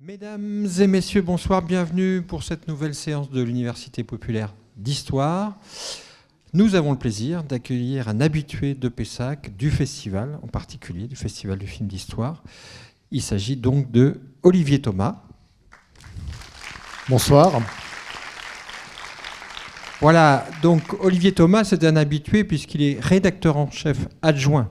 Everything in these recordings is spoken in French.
Mesdames et messieurs, bonsoir, bienvenue pour cette nouvelle séance de l'Université populaire d'Histoire. Nous avons le plaisir d'accueillir un habitué de Pessac, du festival, en particulier du Festival du film d'Histoire. Il s'agit donc de Olivier Thomas. Bonsoir. Voilà, donc Olivier Thomas, c'est un habitué puisqu'il est rédacteur en chef adjoint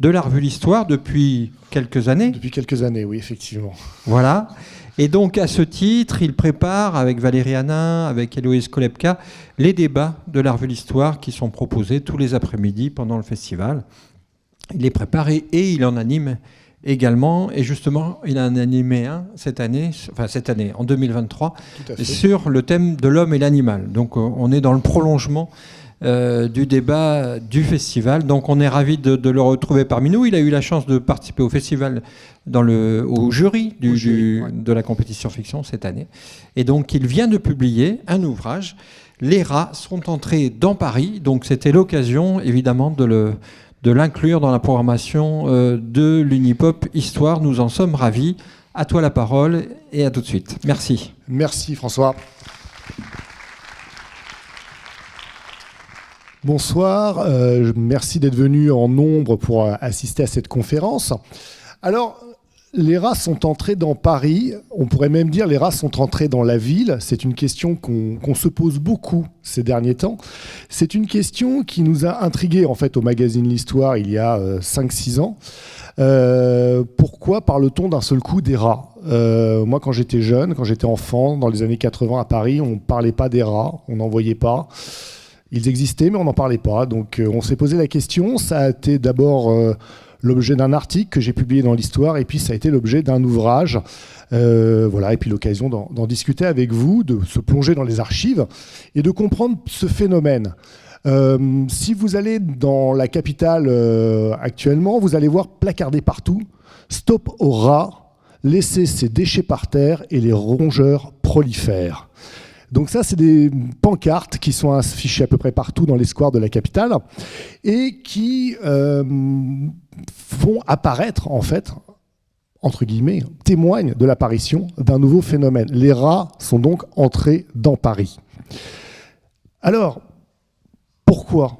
de la revue L'Histoire depuis quelques années. Depuis quelques années, oui, effectivement. Voilà. Et donc, à ce titre, il prépare avec Valérie Hanin, avec Héloïse Kolebka, les débats de la revue L'Histoire qui sont proposés tous les après-midi pendant le festival. Il les prépare et il en anime également. Et justement, il en a animé un cette année, en 2023, sur le thème de l'homme et l'animal. Donc, on est dans le prolongement du débat du festival. Donc on est ravis de le retrouver parmi nous. Il a eu la chance de participer au festival au jury de la compétition fiction cette année. Et donc il vient de publier un ouvrage, Les rats sont entrés dans Paris. Donc c'était l'occasion évidemment de l'inclure dans la programmation de l'Unipop Histoire. Nous en sommes ravis. À toi la parole et à tout de suite. Merci. Merci François. Bonsoir, merci d'être venu en nombre pour assister à cette conférence. Alors, les rats sont entrés dans Paris, on pourrait même dire les rats sont entrés dans la ville. C'est une question qu'on se pose beaucoup ces derniers temps. C'est une question qui nous a intrigués en fait au magazine L'Histoire il y a 5-6 ans. Pourquoi parle-t-on d'un seul coup des rats ? Moi, quand j'étais jeune, quand j'étais enfant, dans les années 80 à Paris, on ne parlait pas des rats, on n'en voyait pas. Ils existaient, mais on n'en parlait pas. Donc on s'est posé la question. Ça a été d'abord l'objet d'un article que j'ai publié dans l'Histoire, et puis ça a été l'objet d'un ouvrage. Voilà, et puis l'occasion d'en discuter avec vous, de se plonger dans les archives et de comprendre ce phénomène. Si vous allez dans la capitale actuellement, vous allez voir placardé partout « Stop aux rats, laissez ces déchets par terre et les rongeurs prolifèrent ». Donc ça, c'est des pancartes qui sont affichées à peu près partout dans les squares de la capitale et qui font apparaître, en fait, entre guillemets, témoignent de l'apparition d'un nouveau phénomène. Les rats sont donc entrés dans Paris. Alors, pourquoi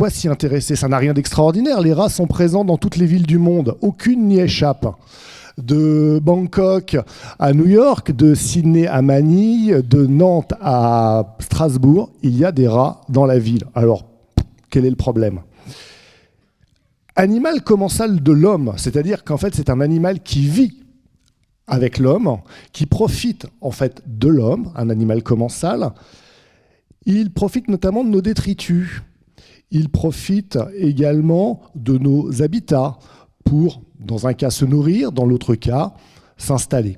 s'y intéresser ? Ça n'a rien d'extraordinaire. Les rats sont présents dans toutes les villes du monde. Aucune n'y échappe. De Bangkok à New York, de Sydney à Manille, de Nantes à Strasbourg, il y a des rats dans la ville. Alors, quel est le problème ? Animal commensal de l'homme, c'est-à-dire qu'en fait c'est un animal qui vit avec l'homme, qui profite en fait de l'homme, un animal commensal. Il profite notamment de nos détritus. Il profite également de nos habitats pour, dans un cas, se nourrir, dans l'autre cas, s'installer.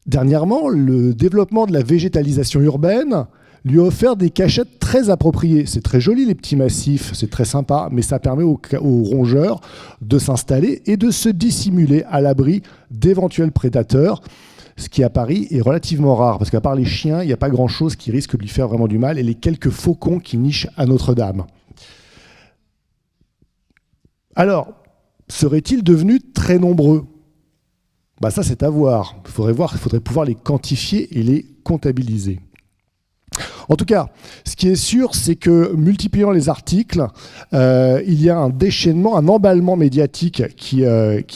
Dernièrement, le développement de la végétalisation urbaine lui a offert des cachettes très appropriées. C'est très joli, les petits massifs, c'est très sympa, mais ça permet aux rongeurs de s'installer et de se dissimuler à l'abri d'éventuels prédateurs, ce qui à Paris est relativement rare, parce qu'à part les chiens, il n'y a pas grand-chose qui risque de lui faire vraiment du mal, et les quelques faucons qui nichent à Notre-Dame. Alors, seraient-ils devenus très nombreux ? Ça, c'est à voir. Il faudrait pouvoir les quantifier et les comptabiliser. En tout cas, ce qui est sûr, c'est que multipliant les articles, il y a un déchaînement, un emballement médiatique qui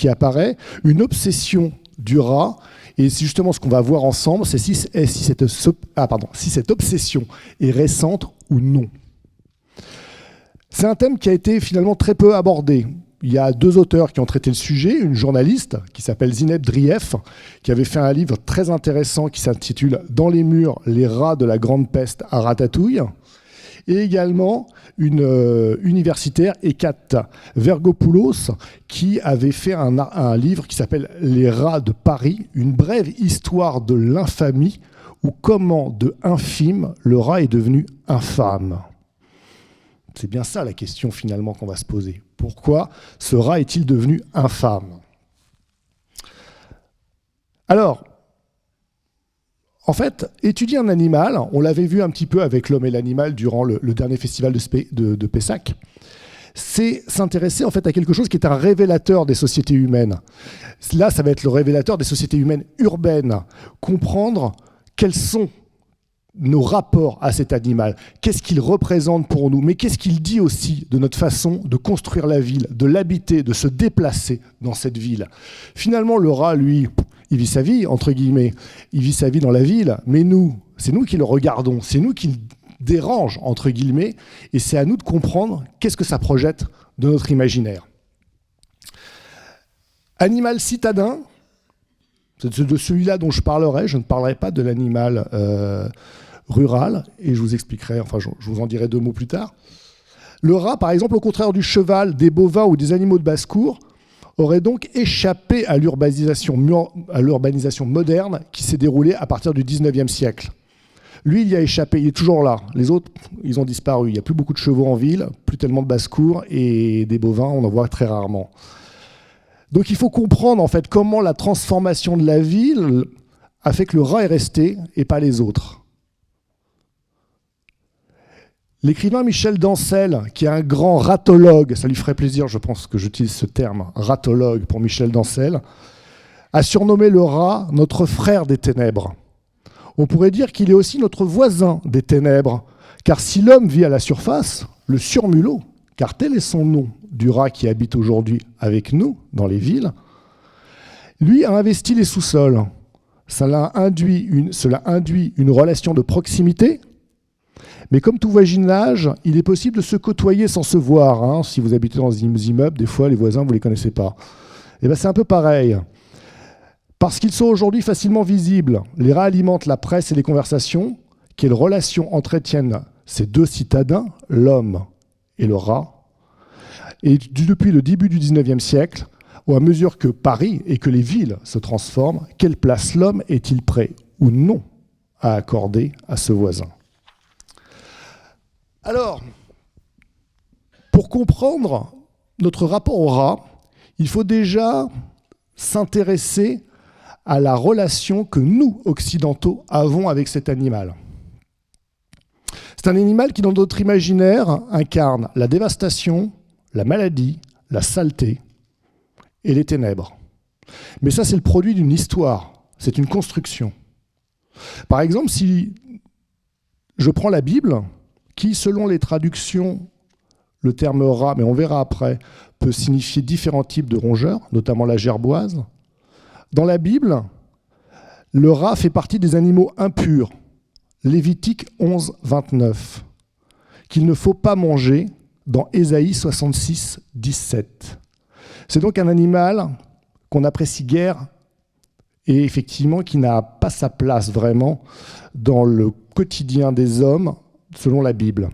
apparaît, une obsession du rat. Et c'est justement ce qu'on va voir ensemble, c'est si cette obsession est récente ou non. C'est un thème qui a été finalement très peu abordé. Il y a 2 auteurs qui ont traité le sujet, une journaliste qui s'appelle Zineb Drief, qui avait fait un livre très intéressant qui s'intitule « Dans les murs, les rats de la grande peste à Ratatouille », et également une universitaire, Hécate Vergopoulos, qui avait fait un livre qui s'appelle « Les rats de Paris, une brève histoire de l'infamie » ou « Comment de infime le rat est devenu infâme ». C'est bien ça la question finalement qu'on va se poser. Pourquoi ce rat est-il devenu infâme ? Alors, en fait, étudier un animal, on l'avait vu un petit peu avec l'homme et l'animal durant le dernier festival de Pessac, c'est s'intéresser en fait à quelque chose qui est un révélateur des sociétés humaines. Là, ça va être le révélateur des sociétés humaines urbaines. Comprendre quels sont nos rapports à cet animal, qu'est-ce qu'il représente pour nous, mais qu'est-ce qu'il dit aussi de notre façon de construire la ville, de l'habiter, de se déplacer dans cette ville. Finalement, le rat, lui, il vit sa vie, entre guillemets, il vit sa vie dans la ville, mais nous, c'est nous qui le regardons, c'est nous qui le dérange, entre guillemets, et c'est à nous de comprendre qu'est-ce que ça projette de notre imaginaire. Animal citadin, c'est de celui-là dont je parlerai, je ne parlerai pas de l'animal rural, et je vous expliquerai, enfin je vous en dirai 2 mots plus tard. Le rat, par exemple, au contraire du cheval, des bovins ou des animaux de basse-cour, aurait donc échappé à l'urbanisation moderne qui s'est déroulée à partir du 19e siècle. Lui, il y a échappé, il est toujours là. Les autres, ils ont disparu. Il n'y a plus beaucoup de chevaux en ville, plus tellement de basse-cour, et des bovins, on en voit très rarement. Donc il faut comprendre en fait comment la transformation de la ville a fait que le rat est resté et pas les autres. L'écrivain Michel Dancel, qui est un grand ratologue, ça lui ferait plaisir, je pense que j'utilise ce terme, ratologue pour Michel Dancel, a surnommé le rat notre frère des ténèbres. On pourrait dire qu'il est aussi notre voisin des ténèbres, car si l'homme vit à la surface, le surmulot, car tel est son nom du rat qui habite aujourd'hui avec nous dans les villes, lui a investi les sous-sols. Cela induit une relation de proximité, mais comme tout voisinage, il est possible de se côtoyer sans se voir. Si vous habitez dans des immeubles, des fois les voisins, vous ne les connaissez pas. Et bien, c'est un peu pareil. Parce qu'ils sont aujourd'hui facilement visibles, les rats alimentent la presse et les conversations. Quelle relation entretiennent ces 2 citadins, l'homme et le rat? Et depuis le début du 19e siècle, à mesure que Paris et que les villes se transforment, quelle place l'homme est-il prêt ou non à accorder à ce voisin? Alors, pour comprendre notre rapport au rat, il faut déjà s'intéresser à la relation que nous, occidentaux, avons avec cet animal. C'est un animal qui, dans notre imaginaire, incarne la dévastation, la maladie, la saleté et les ténèbres. Mais ça, c'est le produit d'une histoire, c'est une construction. Par exemple, si je prends la Bible, qui, selon les traductions, le terme rat, mais on verra après, peut signifier différents types de rongeurs, notamment la gerboise. Dans la Bible, le rat fait partie des animaux impurs. Lévitique 11, 29, qu'il ne faut pas manger dans Ésaïe 66, 17. C'est donc un animal qu'on n'apprécie guère et effectivement qui n'a pas sa place vraiment dans le quotidien des hommes selon la Bible.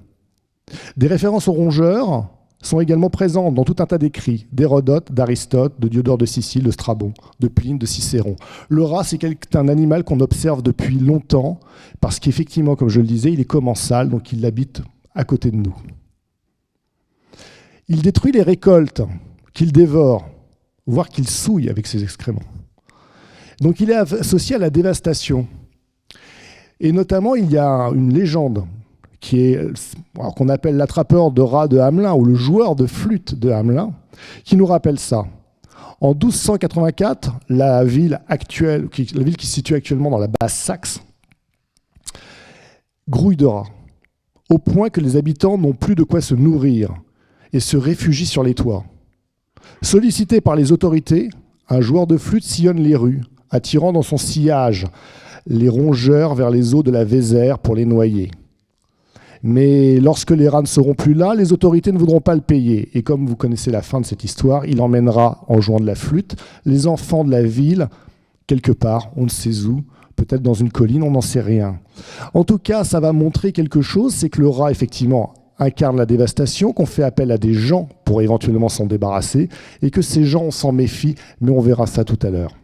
Des références aux rongeurs sont également présentes dans tout un tas d'écrits d'Hérodote, d'Aristote, de Diodore de Sicile, de Strabon, de Pline, de Cicéron. Le rat, c'est un animal qu'on observe depuis longtemps parce qu'effectivement, comme je le disais, il est commensal, donc il habite à côté de nous. Il détruit les récoltes qu'il dévore, voire qu'il souille avec ses excréments. Donc il est associé à la dévastation. Et notamment, il y a une légende qu'on appelle l'attrapeur de rats de Hamelin ou le joueur de flûte de Hamelin, qui nous rappelle ça. En 1284, la ville qui se situe actuellement dans la Basse-Saxe, grouille de rats, au point que les habitants n'ont plus de quoi se nourrir et se réfugient sur les toits. Sollicité par les autorités, un joueur de flûte sillonne les rues, attirant dans son sillage les rongeurs vers les eaux de la Vézère pour les noyer. Mais lorsque les rats ne seront plus là, les autorités ne voudront pas le payer. Et comme vous connaissez la fin de cette histoire, il emmènera, en jouant de la flûte, les enfants de la ville, quelque part, on ne sait où, peut-être dans une colline, on n'en sait rien. En tout cas, ça va montrer quelque chose, c'est que le rat, effectivement, incarne la dévastation, qu'on fait appel à des gens pour éventuellement s'en débarrasser, et que ces gens, on s'en méfie, mais on verra ça tout à l'heure.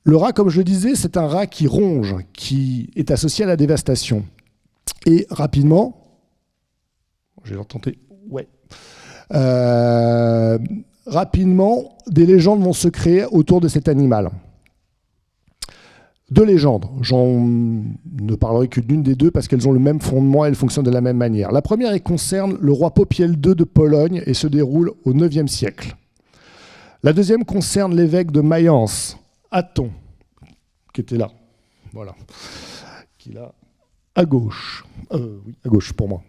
Le rat, comme je le disais, c'est un rat qui ronge, qui est associé à la dévastation. Et rapidement, j'ai tenté, ouais. Rapidement, des légendes vont se créer autour de cet animal. Deux légendes. J'en ne parlerai que d'une des deux parce qu'elles ont le même fondement et elles fonctionnent de la même manière. La première elle concerne le roi Popiel II de Pologne et se déroule au IXe siècle. La deuxième concerne l'évêque de Mayence, Athon, qui était là. Voilà. Qui est là, à gauche. Oui, à gauche pour moi.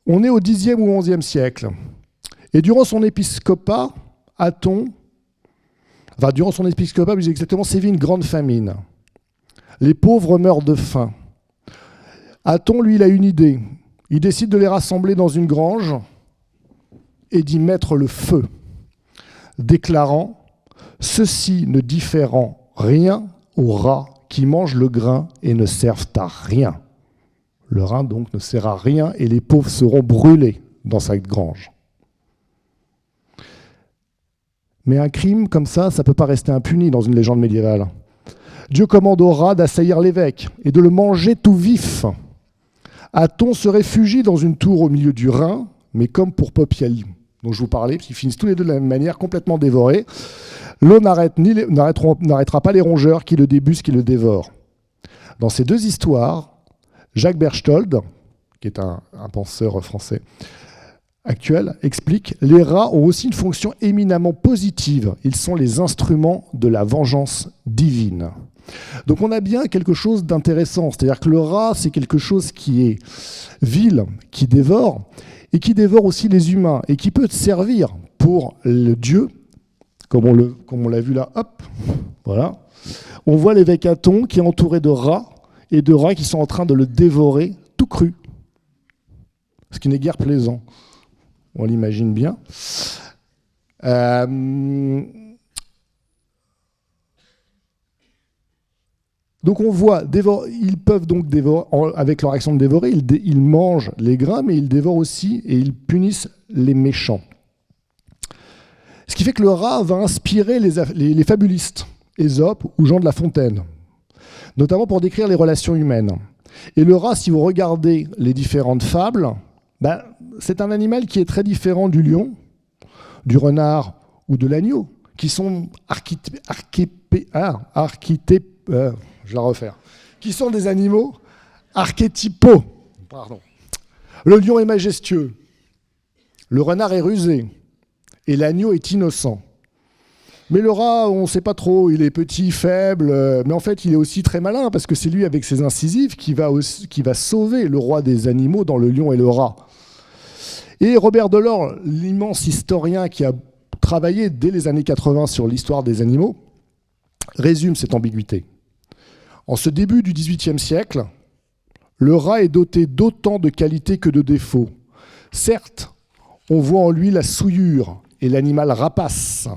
On est au Xe ou XIe siècle. Et durant son épiscopat, durant son épiscopat, plus exactement, sévit une grande famine. Les pauvres meurent de faim. Athon, lui, il a une idée. Il décide de les rassembler dans une grange et d'y mettre le feu, déclarant « Ceux-ci ne différant rien aux rats qui mangent le grain et ne servent à rien. » Le grain, donc, ne sert à rien et les pauvres seront brûlés dans cette grange. Mais un crime comme ça ne peut pas rester impuni dans une légende médiévale. Dieu commande aux rats d'assaillir l'évêque et de le manger tout vif. Athon se réfugie dans une tour au milieu du Rhin, mais comme pour Popiel, dont je vous parlais, ils finissent tous les deux de la même manière, complètement dévorés. L'eau n'arrêtera pas les rongeurs qui le débusquent et le dévorent. Dans ces deux histoires, Jacques Berchtold, qui est un penseur français actuel, explique « Les rats ont aussi une fonction éminemment positive. Ils sont les instruments de la vengeance divine. » Donc on a bien quelque chose d'intéressant. C'est-à-dire que le rat, c'est quelque chose qui est vil, qui dévore, et qui dévore aussi les humains, et qui peut servir pour le Dieu, comme on l'a vu là, hop, voilà. On voit l'évêque Athon qui est entouré de rats, et de rats qui sont en train de le dévorer tout cru. Ce qui n'est guère plaisant. On l'imagine bien. Donc on voit, ils peuvent donc dévorer, avec leur action de dévorer, ils mangent les grains, mais ils dévorent aussi et ils punissent les méchants. Ce qui fait que le rat va inspirer les fabulistes, Ésope ou Jean de La Fontaine, notamment pour décrire les relations humaines. Et le rat, si vous regardez les différentes fables, c'est un animal qui est très différent du lion, du renard ou de l'agneau, qui sont qui sont des animaux archétypaux. Pardon. Le lion est majestueux, le renard est rusé et l'agneau est innocent. Mais le rat, on ne sait pas trop, il est petit, faible, mais en fait il est aussi très malin parce que c'est lui avec ses incisives qui va sauver le roi des animaux dans Le Lion et le Rat. Et Robert Delors, l'immense historien qui a travaillé dès les années 80 sur l'histoire des animaux, résume cette ambiguïté. En ce début du XVIIIe siècle, le rat est doté d'autant de qualités que de défauts. Certes, on voit en lui la souillure et l'animal rapace,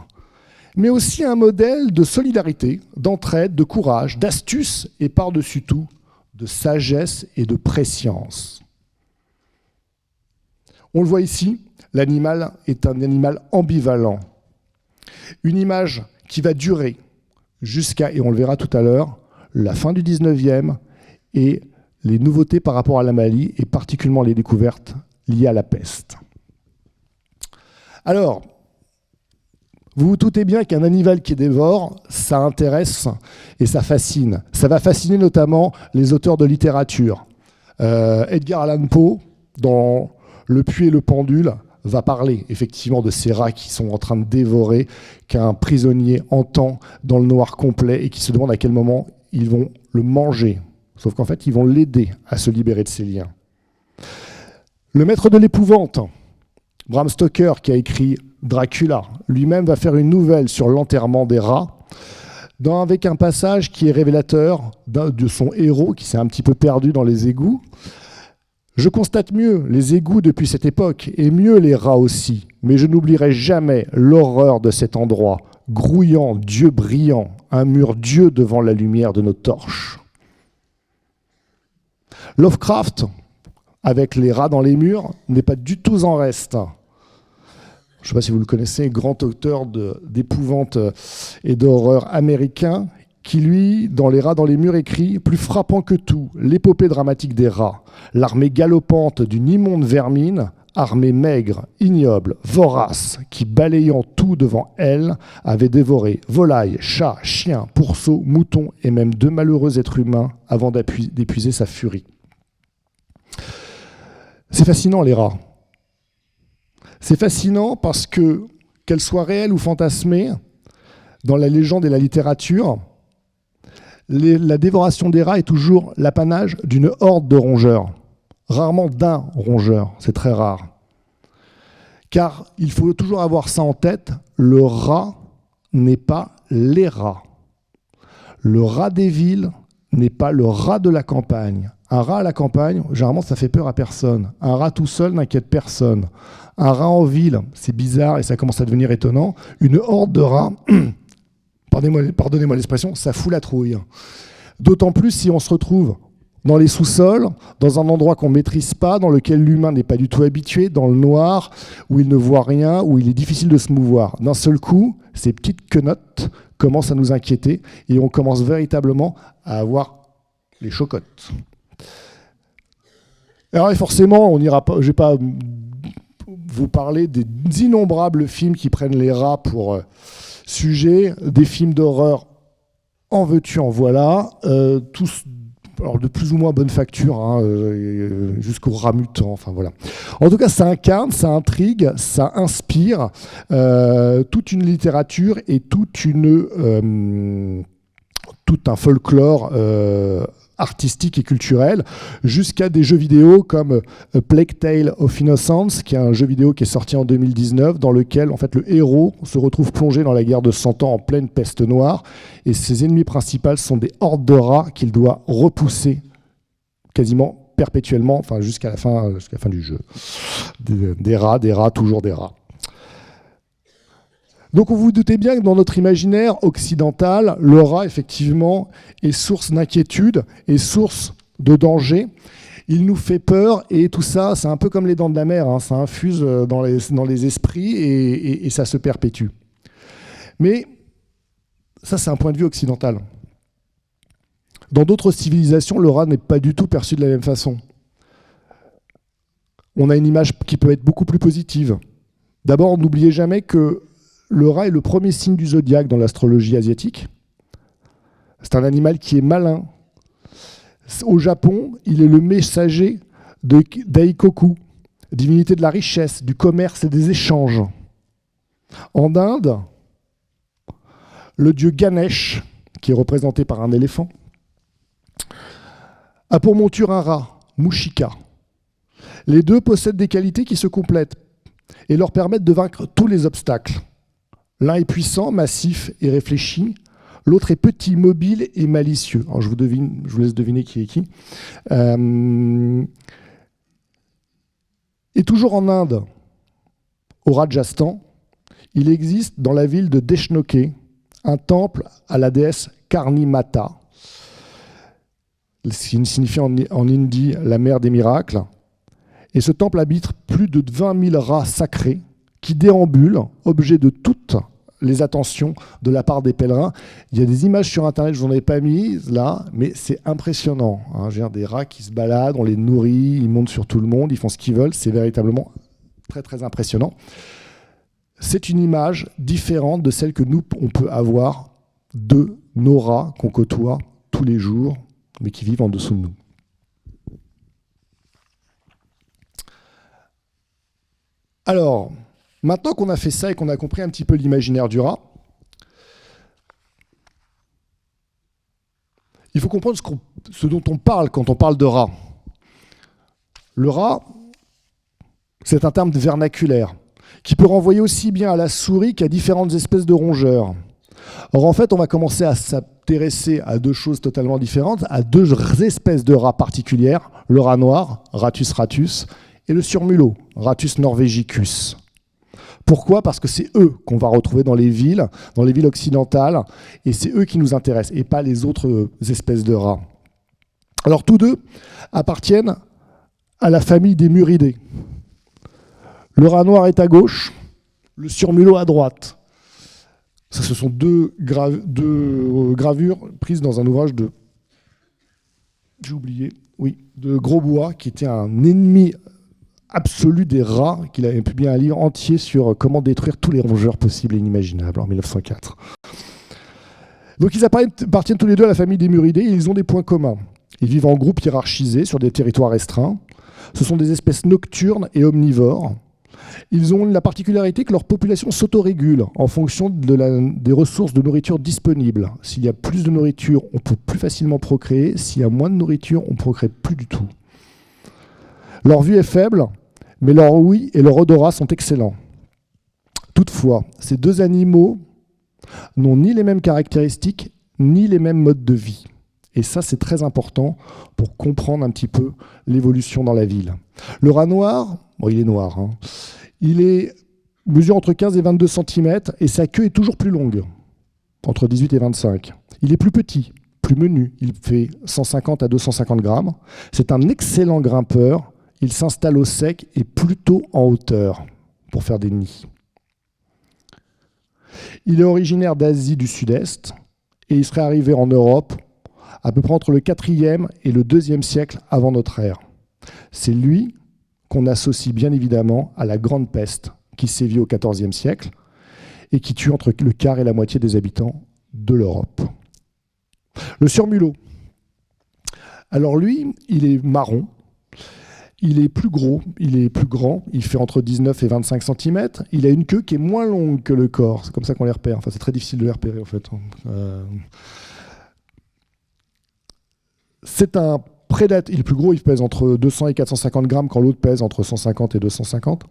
mais aussi un modèle de solidarité, d'entraide, de courage, d'astuce et par-dessus tout, de sagesse et de prescience. On le voit ici, l'animal est un animal ambivalent. Une image qui va durer jusqu'à, et on le verra tout à l'heure, la fin du 19e et les nouveautés par rapport à la Mali et particulièrement les découvertes liées à la peste. Alors, vous vous doutez bien qu'un animal qui dévore, ça intéresse et ça fascine. Ça va fasciner notamment les auteurs de littérature. Edgar Allan Poe, dans Le Puits et le Pendule, va parler effectivement de ces rats qui sont en train de dévorer, qu'un prisonnier entend dans le noir complet et qui se demande à quel moment ils vont le manger. Sauf qu'en fait, ils vont l'aider à se libérer de ses liens. Le maître de l'épouvante, Bram Stoker, qui a écrit Dracula, lui-même va faire une nouvelle sur l'enterrement des rats, avec un passage qui est révélateur de son héros qui s'est un petit peu perdu dans les égouts. Je constate mieux les égouts depuis cette époque, et mieux les rats aussi, mais je n'oublierai jamais l'horreur de cet endroit, grouillant, Dieu brillant, un mur Dieu devant la lumière de nos torches. Lovecraft, avec les rats dans les murs, n'est pas du tout en reste. Je ne sais pas si vous le connaissez, grand auteur d'épouvante et d'horreur américain, qui lui, dans Les rats dans les murs, écrit « Plus frappant que tout, l'épopée dramatique des rats, l'armée galopante d'une immonde vermine, armée maigre, ignoble, vorace, qui, balayant tout devant elle, avait dévoré volailles, chats, chiens, pourceaux, moutons et même 2 malheureux êtres humains avant d'épuiser sa furie. C'est fascinant, les rats. C'est fascinant parce que, qu'elles soient réelles ou fantasmées, dans la légende et la littérature, la dévoration des rats est toujours l'apanage d'une horde de rongeurs. Rarement d'un rongeur, c'est très rare. Car il faut toujours avoir ça en tête, le rat n'est pas les rats. Le rat des villes n'est pas le rat de la campagne. Un rat à la campagne, généralement, ça fait peur à personne. Un rat tout seul n'inquiète personne. Un rat en ville, c'est bizarre et ça commence à devenir étonnant. Une horde de rats, pardonnez-moi l'expression, ça fout la trouille. D'autant plus si on se retrouve dans les sous-sols, dans un endroit qu'on ne maîtrise pas, dans lequel l'humain n'est pas du tout habitué, dans le noir, où il ne voit rien, où il est difficile de se mouvoir. D'un seul coup, ces petites quenottes commencent à nous inquiéter et on commence véritablement à avoir les chocottes. Alors forcément, je ne vais pas vous parler des innombrables films qui prennent les rats pour sujet, des films d'horreur en veux-tu, en voilà, tous alors de plus ou moins bonne facture, hein, jusqu'au rat mutant, enfin voilà. En tout cas, ça incarne, ça intrigue, ça inspire toute une littérature et tout un folklore artistique et culturel, jusqu'à des jeux vidéo comme A Plague Tale of Innocence, qui est un jeu vidéo qui est sorti en 2019, dans lequel en fait, le héros se retrouve plongé dans la guerre de 100 ans en pleine peste noire, et ses ennemis principaux sont des hordes de rats qu'il doit repousser quasiment perpétuellement, enfin jusqu'à la fin du jeu. Des rats, toujours des rats. Donc vous vous doutez bien que dans notre imaginaire occidental, le rat, effectivement, est source d'inquiétude et source de danger. Il nous fait peur et tout ça, c'est un peu comme les dents de la mer, hein, ça infuse dans les esprits et ça se perpétue. Mais ça, c'est un point de vue occidental. Dans d'autres civilisations, le rat n'est pas du tout perçu de la même façon. On a une image qui peut être beaucoup plus positive. D'abord, n'oubliez jamais que le rat est le premier signe du zodiaque dans l'astrologie asiatique. C'est un animal qui est malin. Au Japon, il est le messager d'Aikoku, divinité de la richesse, du commerce et des échanges. En Inde, le dieu Ganesh, qui est représenté par un éléphant, a pour monture un rat, Mushika. Les deux possèdent des qualités qui se complètent et leur permettent de vaincre tous les obstacles. L'un est puissant, massif et réfléchi. L'autre est petit, mobile et malicieux. Alors je vous laisse deviner qui est qui. Et toujours en Inde, au Rajasthan, il existe dans la ville de Deshnoke un temple à la déesse Karni Mata, ce qui signifie en hindi la mère des miracles. Et ce temple habite plus de 20 000 rats sacrés qui déambulent, objets de toutes les attentions de la part des pèlerins. Il y a des images sur Internet, je ne vous en ai pas mises là, mais c'est impressionnant. Hein. J'ai des rats qui se baladent, on les nourrit, ils montent sur tout le monde, ils font ce qu'ils veulent. C'est véritablement très très impressionnant. C'est une image différente de celle que nous, on peut avoir de nos rats qu'on côtoie tous les jours, mais qui vivent en dessous de nous. Alors, maintenant qu'on a fait ça et qu'on a compris un petit peu l'imaginaire du rat, il faut comprendre ce dont on parle quand on parle de rat. Le rat, c'est un terme vernaculaire qui peut renvoyer aussi bien à la souris qu'à différentes espèces de rongeurs. Or, en fait, on va commencer à s'intéresser à deux choses totalement différentes, à deux espèces de rats particulières, le rat noir, Rattus ratus, et le surmulot, Rattus norvegicus. Pourquoi ? Parce que c'est eux qu'on va retrouver dans les villes occidentales, et c'est eux qui nous intéressent, et pas les autres espèces de rats. Alors tous deux appartiennent à la famille des muridés. Le rat noir est à gauche, le surmulot à droite. Ça, ce sont deux gravures prises dans un ouvrage de... J'ai oublié, oui, de Grosbois, qui était un ennemi absolue des rats, qu'il avait publié un livre entier sur comment détruire tous les rongeurs possibles et inimaginables en 1904. Donc ils appartiennent tous les deux à la famille des muridés et ils ont des points communs. Ils vivent en groupes hiérarchisés sur des territoires restreints. Ce sont des espèces nocturnes et omnivores. Ils ont la particularité que leur population s'autorégule en fonction des ressources de nourriture disponibles. S'il y a plus de nourriture, on peut plus facilement procréer. S'il y a moins de nourriture, on ne procrée plus du tout. Leur vue est faible, mais leur ouïe et leur odorat sont excellents. Toutefois, ces deux animaux n'ont ni les mêmes caractéristiques, ni les mêmes modes de vie. Et ça, c'est très important pour comprendre un petit peu l'évolution dans la ville. Le rat noir, bon, il est noir, hein, mesure entre 15 et 22 cm et sa queue est toujours plus longue, entre 18 et 25. Il est plus petit, plus menu, il fait 150 à 250 grammes. C'est un excellent grimpeur, il s'installe au sec et plutôt en hauteur pour faire des nids. Il est originaire d'Asie du Sud-Est et il serait arrivé en Europe à peu près entre le 4e et le 2e siècle avant notre ère. C'est lui qu'on associe bien évidemment à la Grande Peste qui sévit au 14e siècle et qui tue entre le quart et la moitié des habitants de l'Europe. Le surmulot. Alors lui, il est marron, il est plus gros, il est plus grand, il fait entre 19 et 25 cm, il a une queue qui est moins longue que le corps, c'est comme ça qu'on les repère, enfin c'est très difficile de les repérer en fait. C'est un prédateur, il est plus gros, il pèse entre 200 et 450 grammes quand l'autre pèse entre 150 et 250.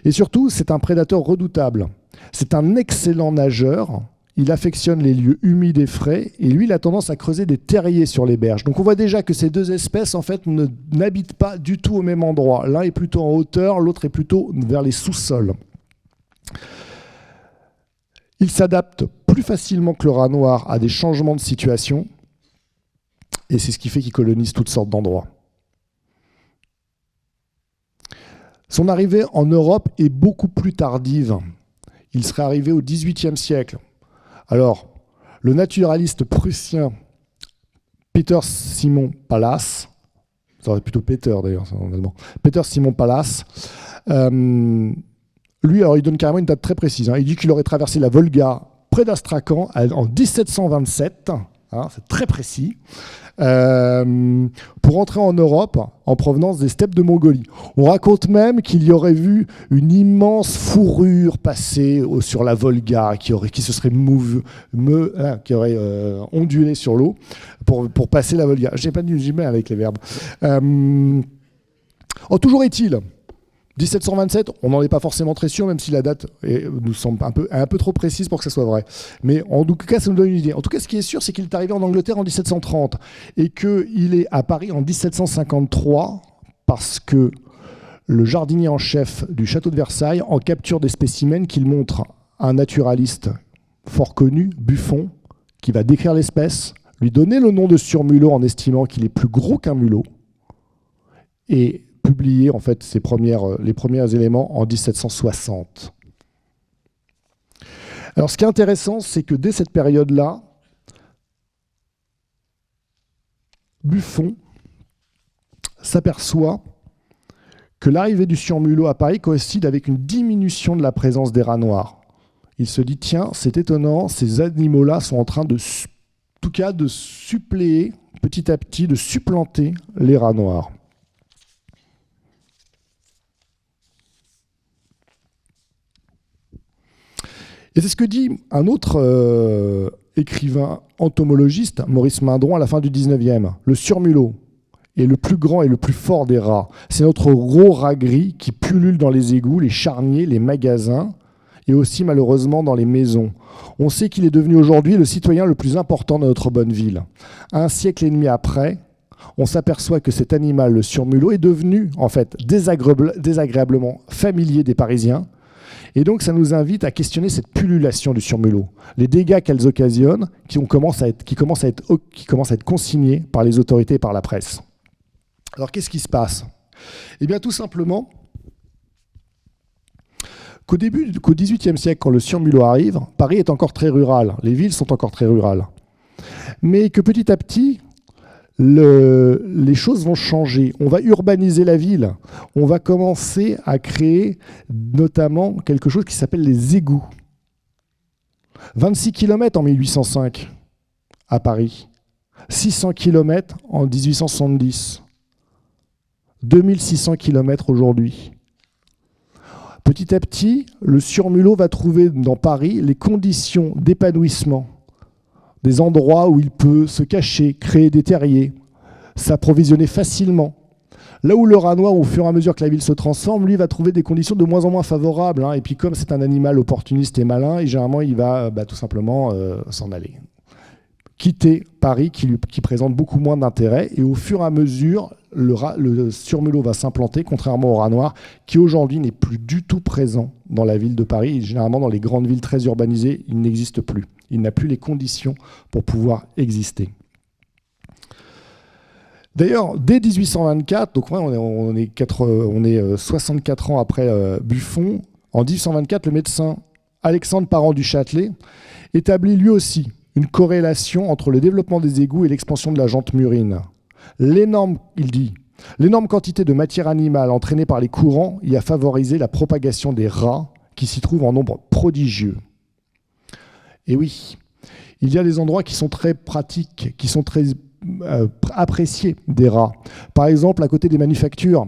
Et surtout, c'est un prédateur redoutable. C'est un excellent nageur, il affectionne les lieux humides et frais, et lui, il a tendance à creuser des terriers sur les berges. Donc on voit déjà que ces deux espèces, en fait, n'habitent pas du tout au même endroit. L'un est plutôt en hauteur, l'autre est plutôt vers les sous-sols. Il s'adapte plus facilement que le rat noir à des changements de situation, et c'est ce qui fait qu'il colonise toutes sortes d'endroits. Son arrivée en Europe est beaucoup plus tardive. Il serait arrivé au XVIIIe siècle. Alors, le naturaliste prussien Peter Simon Pallas, ça aurait plutôt Peter d'ailleurs, en allemand, Peter Simon Pallas, lui, alors il donne carrément une date très précise. Hein. Il dit qu'il aurait traversé la Volga près d'Astrakhan en 1727, hein, c'est très précis, pour entrer en Europe en provenance des steppes de Mongolie. On raconte même qu'il y aurait vu une immense fourrure passer sur la Volga qui se serait ondulée sur l'eau pour passer la Volga. Je n'ai pas du mal avec les verbes. Toujours est-il, 1727, on n'en est pas forcément très sûr, même si la date nous semble un peu trop précise pour que ça soit vrai. Mais en tout cas, ça nous donne une idée. En tout cas, ce qui est sûr, c'est qu'il est arrivé en Angleterre en 1730 et qu'il est à Paris en 1753 parce que le jardinier en chef du château de Versailles en capture des spécimens qu'il montre à un naturaliste fort connu, Buffon, qui va décrire l'espèce, lui donner le nom de surmulot en estimant qu'il est plus gros qu'un mulot et publié en fait les premiers éléments en 1760. Alors ce qui est intéressant, c'est que dès cette période-là, Buffon s'aperçoit que l'arrivée du surmulot à Paris coïncide avec une diminution de la présence des rats noirs. Il se dit, tiens, c'est étonnant, ces animaux-là sont en train de suppléer petit à petit, de supplanter les rats noirs. Et c'est ce que dit un autre écrivain entomologiste, Maurice Mindron, à la fin du 19e. Le surmulot est le plus grand et le plus fort des rats. C'est notre gros rat gris qui pullule dans les égouts, les charniers, les magasins et aussi malheureusement dans les maisons. On sait qu'il est devenu aujourd'hui le citoyen le plus important de notre bonne ville. Un siècle et demi après, on s'aperçoit que cet animal, le surmulot, est devenu en fait désagréablement familier des Parisiens. Et donc, ça nous invite à questionner cette pullulation du surmulot, les dégâts qu'elles occasionnent, qui commencent à être consignés par les autorités et par la presse. Alors, qu'est-ce qui se passe ? Eh bien, tout simplement, qu'au XVIIIe siècle, quand le surmulot arrive, Paris est encore très rural, les villes sont encore très rurales. Mais que petit à petit, les choses vont changer. On va urbaniser la ville. On va commencer à créer notamment quelque chose qui s'appelle les égouts. 26 km en 1805 à Paris. 600 km en 1870. 2600 km aujourd'hui. Petit à petit, le surmulot va trouver dans Paris les conditions d'épanouissement, des endroits où il peut se cacher, créer des terriers, s'approvisionner facilement. Là où le rat noir, au fur et à mesure que la ville se transforme, lui va trouver des conditions de moins en moins favorables. Et puis comme c'est un animal opportuniste et malin, et généralement il va tout simplement s'en aller. Quitter Paris qui présente beaucoup moins d'intérêt. Et au fur et à mesure, le surmulot va s'implanter, contrairement au rat noir, qui aujourd'hui n'est plus du tout présent dans la ville de Paris. Et généralement, dans les grandes villes très urbanisées, il n'existe plus. Il n'a plus les conditions pour pouvoir exister. D'ailleurs, dès 1824, donc on est 64 ans après Buffon, en 1824, le médecin Alexandre Parent du Châtelet établit lui aussi une corrélation entre le développement des égouts et l'expansion de la jante murine. L'énorme quantité de matière animale entraînée par les courants y a favorisé la propagation des rats qui s'y trouvent en nombre prodigieux. Et oui, il y a des endroits qui sont très pratiques, qui sont très appréciés des rats. Par exemple, à côté des manufactures,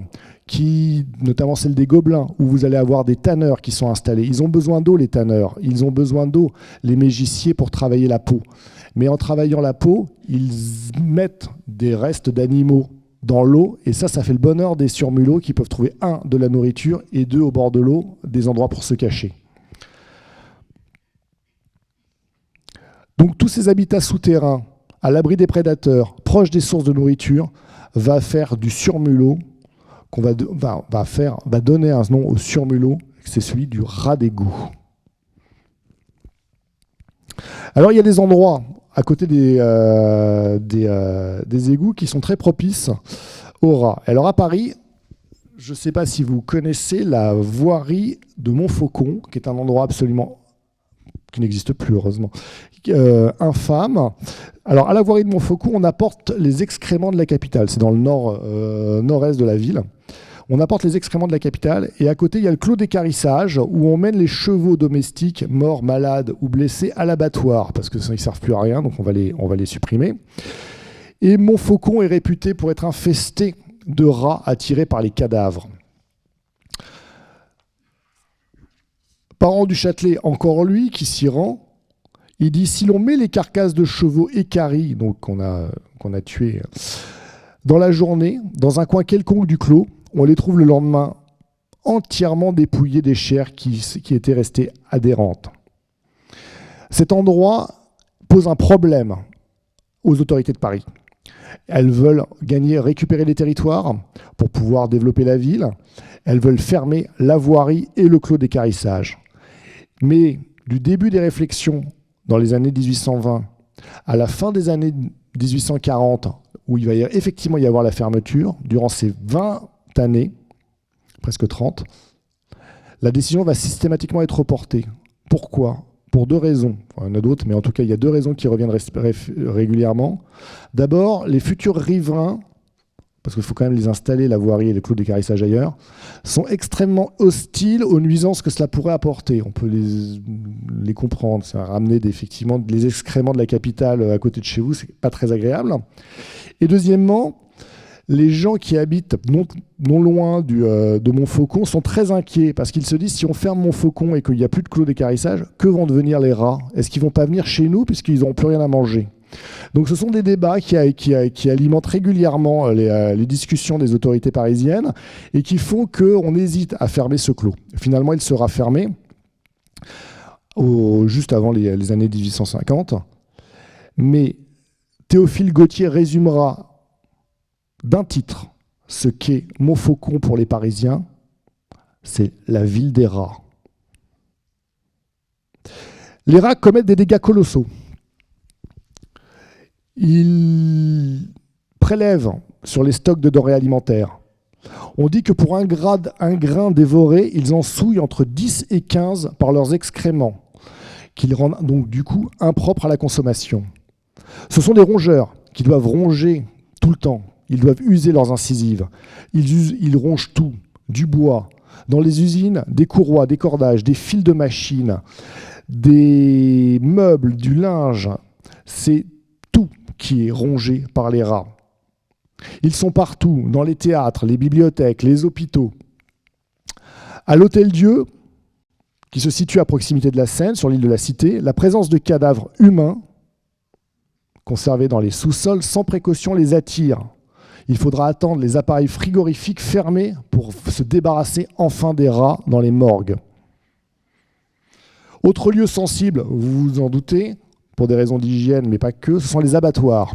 notamment celle des Gobelins, où vous allez avoir des tanneurs qui sont installés. Ils ont besoin d'eau, les tanneurs. Ils ont besoin d'eau, les mégissiers, pour travailler la peau. Mais en travaillant la peau, ils mettent des restes d'animaux dans l'eau, et ça fait le bonheur des surmulots qui peuvent trouver, 1, de la nourriture, et 2, au bord de l'eau, des endroits pour se cacher. Donc tous ces habitats souterrains, à l'abri des prédateurs, proches des sources de nourriture, va faire du surmulot, qu'on va donner un nom au surmulot, c'est celui du rat d'égout. Alors il y a des endroits à côté des égouts qui sont très propices aux rats. Alors à Paris, je ne sais pas si vous connaissez la voirie de Montfaucon, qui est un endroit absolument qui n'existe plus heureusement, infâme. Alors à la voirie de Montfaucon, on apporte les excréments de la capitale. C'est dans le nord-est de la ville. On apporte les excréments de la capitale, et à côté, il y a le clos d'équarrissage où on mène les chevaux domestiques morts, malades ou blessés à l'abattoir, parce qu'ils ne servent plus à rien, donc on va les supprimer. Et Montfaucon est réputé pour être infesté de rats attirés par les cadavres. Parent du Châtelet, encore lui, qui s'y rend, il dit « Si l'on met les carcasses de chevaux équarris, donc qu'on a tués, dans la journée, dans un coin quelconque du clos, on les trouve le lendemain entièrement dépouillés des chairs qui étaient restées adhérentes. » Cet endroit pose un problème aux autorités de Paris. Elles veulent récupérer les territoires pour pouvoir développer la ville. Elles veulent fermer la voirie et le clos d'équarrissage. Mais du début des réflexions, dans les années 1820, à la fin des années 1840, où il va effectivement y avoir la fermeture, durant ces 20 années, presque 30, la décision va systématiquement être reportée. Pourquoi ? Pour 2 raisons. Enfin, il y en a d'autres, mais en tout cas, il y a 2 raisons qui reviennent régulièrement. D'abord, les futurs riverains, parce qu'il faut quand même les installer, la voirie et les clos d'équarrissage ailleurs, sont extrêmement hostiles aux nuisances que cela pourrait apporter. On peut les comprendre. Ça ramener effectivement les excréments de la capitale à côté de chez vous, c'est pas très agréable. Et deuxièmement, les gens qui habitent non loin de Montfaucon sont très inquiets parce qu'ils se disent si on ferme Montfaucon et qu'il n'y a plus de clos d'équarrissage, que vont devenir les rats ? Est-ce qu'ils ne vont pas venir chez nous puisqu'ils n'auront plus rien à manger ? Donc ce sont des débats qui alimentent régulièrement les discussions des autorités parisiennes et qui font qu'on hésite à fermer ce clos. Finalement, il sera fermé juste avant les années 1850. Mais Théophile Gautier résumera d'un titre ce qu'est Montfaucon pour les Parisiens, c'est la ville des rats. Les rats commettent des dégâts colossaux. Ils prélèvent sur les stocks de denrées alimentaires. On dit que pour un grain dévoré, ils en souillent entre 10 et 15 par leurs excréments, qui les rendent donc du coup impropres à la consommation. Ce sont des rongeurs qui doivent ronger tout le temps. Ils doivent user leurs incisives. Ils rongent tout, du bois. Dans les usines, des courroies, des cordages, des fils de machines, des meubles, du linge. C'est tout qui est rongé par les rats. Ils sont partout, dans les théâtres, les bibliothèques, les hôpitaux. À l'Hôtel-Dieu, qui se situe à proximité de la Seine, sur l'île de la Cité, la présence de cadavres humains conservés dans les sous-sols sans précaution les attire. Il faudra attendre les appareils frigorifiques fermés pour se débarrasser enfin des rats dans les morgues. Autre lieu sensible, vous vous en doutez, pour des raisons d'hygiène, mais pas que, ce sont les abattoirs.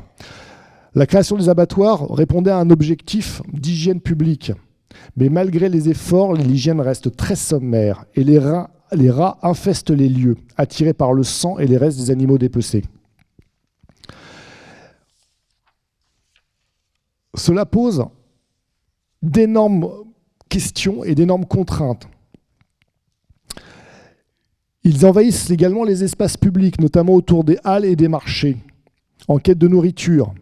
La création des abattoirs répondait à un objectif d'hygiène publique. Mais malgré les efforts, l'hygiène reste très sommaire et les rats infestent les lieux, attirés par le sang et les restes des animaux dépecés. Cela pose d'énormes questions et d'énormes contraintes. Ils envahissent également les espaces publics, notamment autour des halles et des marchés, en quête de nourriture.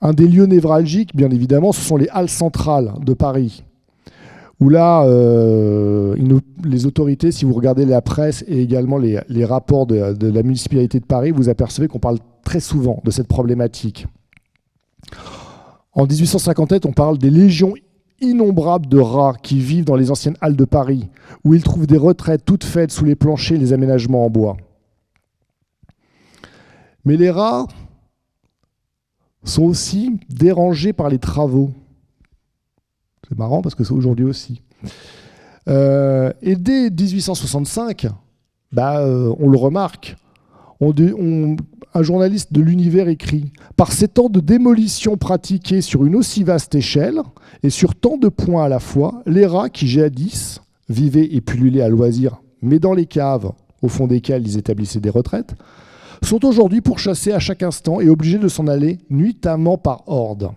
Un des lieux névralgiques, bien évidemment, ce sont les halles centrales de Paris, où là, les autorités, si vous regardez la presse et également les rapports de la municipalité de Paris, vous apercevez qu'on parle très souvent de cette problématique. En 1857, on parle des légions innombrables de rats qui vivent dans les anciennes halles de Paris, où ils trouvent des retraites toutes faites sous les planchers et les aménagements en bois. Mais les rats sont aussi dérangés par les travaux. C'est marrant parce que c'est aujourd'hui aussi. Et dès 1865, on le remarque, un journaliste de l'Univers écrit « Par ces temps de démolition pratiqués sur une aussi vaste échelle et sur tant de points à la fois, les rats qui jadis vivaient et pullulaient à loisir, mais dans les caves au fond desquelles ils établissaient des retraites, sont aujourd'hui pourchassés à chaque instant et obligés de s'en aller nuitamment par hordes.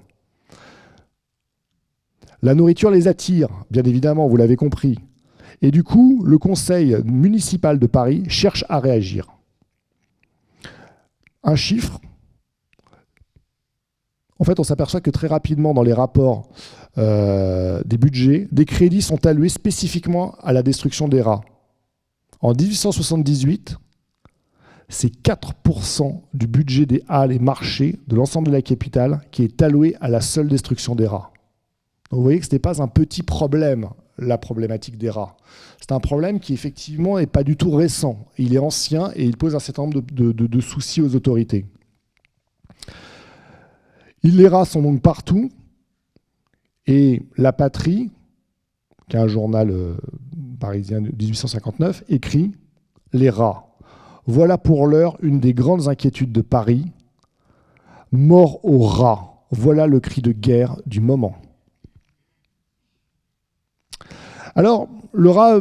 La nourriture les attire, bien évidemment, vous l'avez compris. Et du coup, le conseil municipal de Paris cherche à réagir. Un chiffre. En fait, on s'aperçoit que très rapidement, dans les rapports des budgets, des crédits sont alloués spécifiquement à la destruction des rats. En 1878, c'est 4% du budget des halles et marchés de l'ensemble de la capitale qui est alloué à la seule destruction des rats. Donc vous voyez que ce n'est pas un petit problème, la problématique des rats. C'est un problème qui, effectivement, n'est pas du tout récent. Il est ancien et il pose un certain nombre de soucis aux autorités. Les rats sont donc partout. Et La Patrie, qui est un journal parisien de 1859, écrit « Les rats. Voilà pour l'heure une des grandes inquiétudes de Paris. Mort aux rats. Voilà le cri de guerre du moment. » Alors, le rat